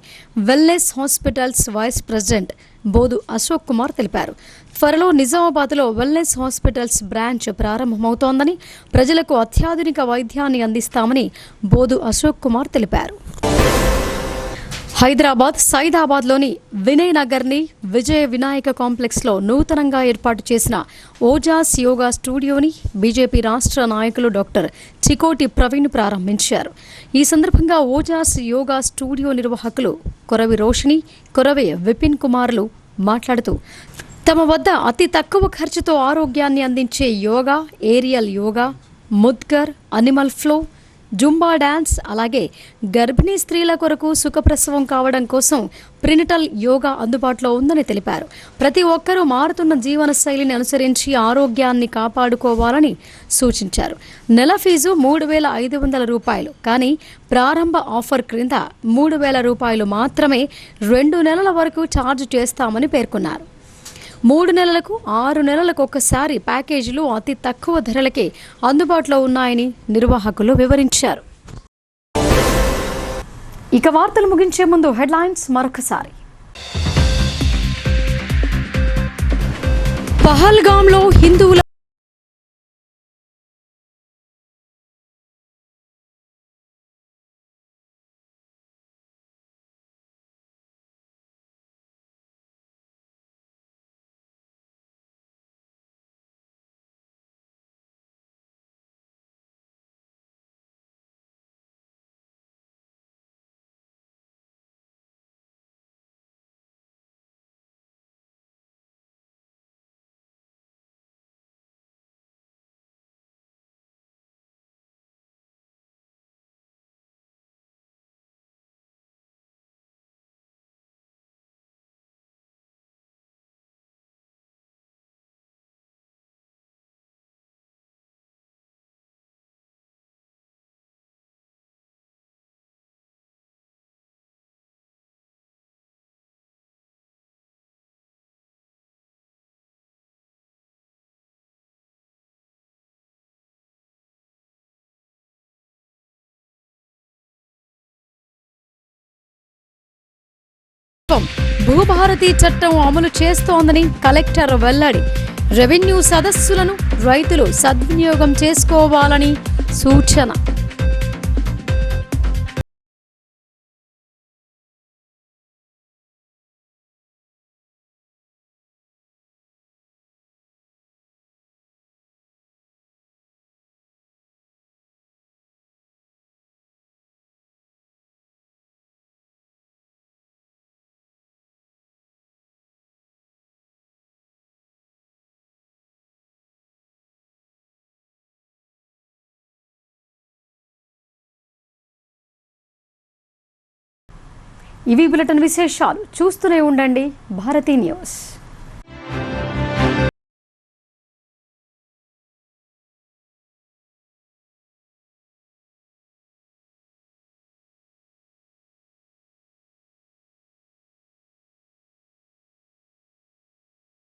Wellness Hospitals vice president Bodu Ashok Kumar తెలిపారు. త్వరలో నిజామాబాద్లో వెల్నెస్ హాస్పిటల్స్ బ్రాంచ్ ప్రారంభమవుతోందని, ప్రజలకు అత్యాధునిక వైద్యాన్ని అందిస్తామని బోదు అశోక్ కుమార్ తెలిపారు. హైదరాబాద్ సైదాబాద్లోని వినయ్ నగర్ని విజయ వినాయక కాంప్లెక్స్లో నూతనంగా ఏర్పాటు చేసిన ఓజాస్ యోగా స్టూడియోని బీజేపీ రాష్ట్ర నాయకులు డాక్టర్ చికోటి ప్రవీణ్ ప్రారంభించారు. ఈ సందర్భంగా ఓజాస్ యోగా స్టూడియో నిర్వాహకులు కొరవి రోషిని, కొరవి విపిన్ కుమార్లు మాట్లాడుతూ తమ వద్ద అతి తక్కువ ఖర్చుతో ఆరోగ్యాన్ని అందించే yoga, aerial yoga, mudgar, animal flow, Zumba dance, అలాగే గర్భిణీ స్త్రీల కొరకు సుఖప్రసవం కావడం కోసం ప్రినిటల్ యోగా అందుబాటులో ఉందని తెలిపారు. ప్రతి ఒక్కరూ మారుతున్న జీవన శైలిని అనుసరించి ఆరోగ్యాన్ని కాపాడుకోవాలని సూచించారు. నెల ఫీజు 3,500 రూపాయలు, కానీ ప్రారంభ ఆఫర్ క్రింద 3,000 రూపాయలు మాత్రమే 2 నెలల వరకు ఛార్జ్ చేస్తామని పేర్కొన్నారు. 3 నెలలకు 6 నెలలకు ఒక్కసారి ప్యాకేజీలు అతి తక్కువ ధరలకే అందుబాటులో ఉన్నాయని నిర్వాహకులు వివరించారు. ఇక వార్తలు ముగించే ముందు హెడ్లైన్స్ మరొకసారి. పహల్గాంలో హిందువుల భూభారతి చట్టం అమలు చేస్తోందని కలెక్టర్ వెల్లడి. రెవెన్యూ సదస్సులను రైతులు సద్వినియోగం చేసుకోవాలని సూచన. ఇవి బులెటిన్ విశేషాలు. చూస్తూనే ఉండండి భారతీ న్యూస్.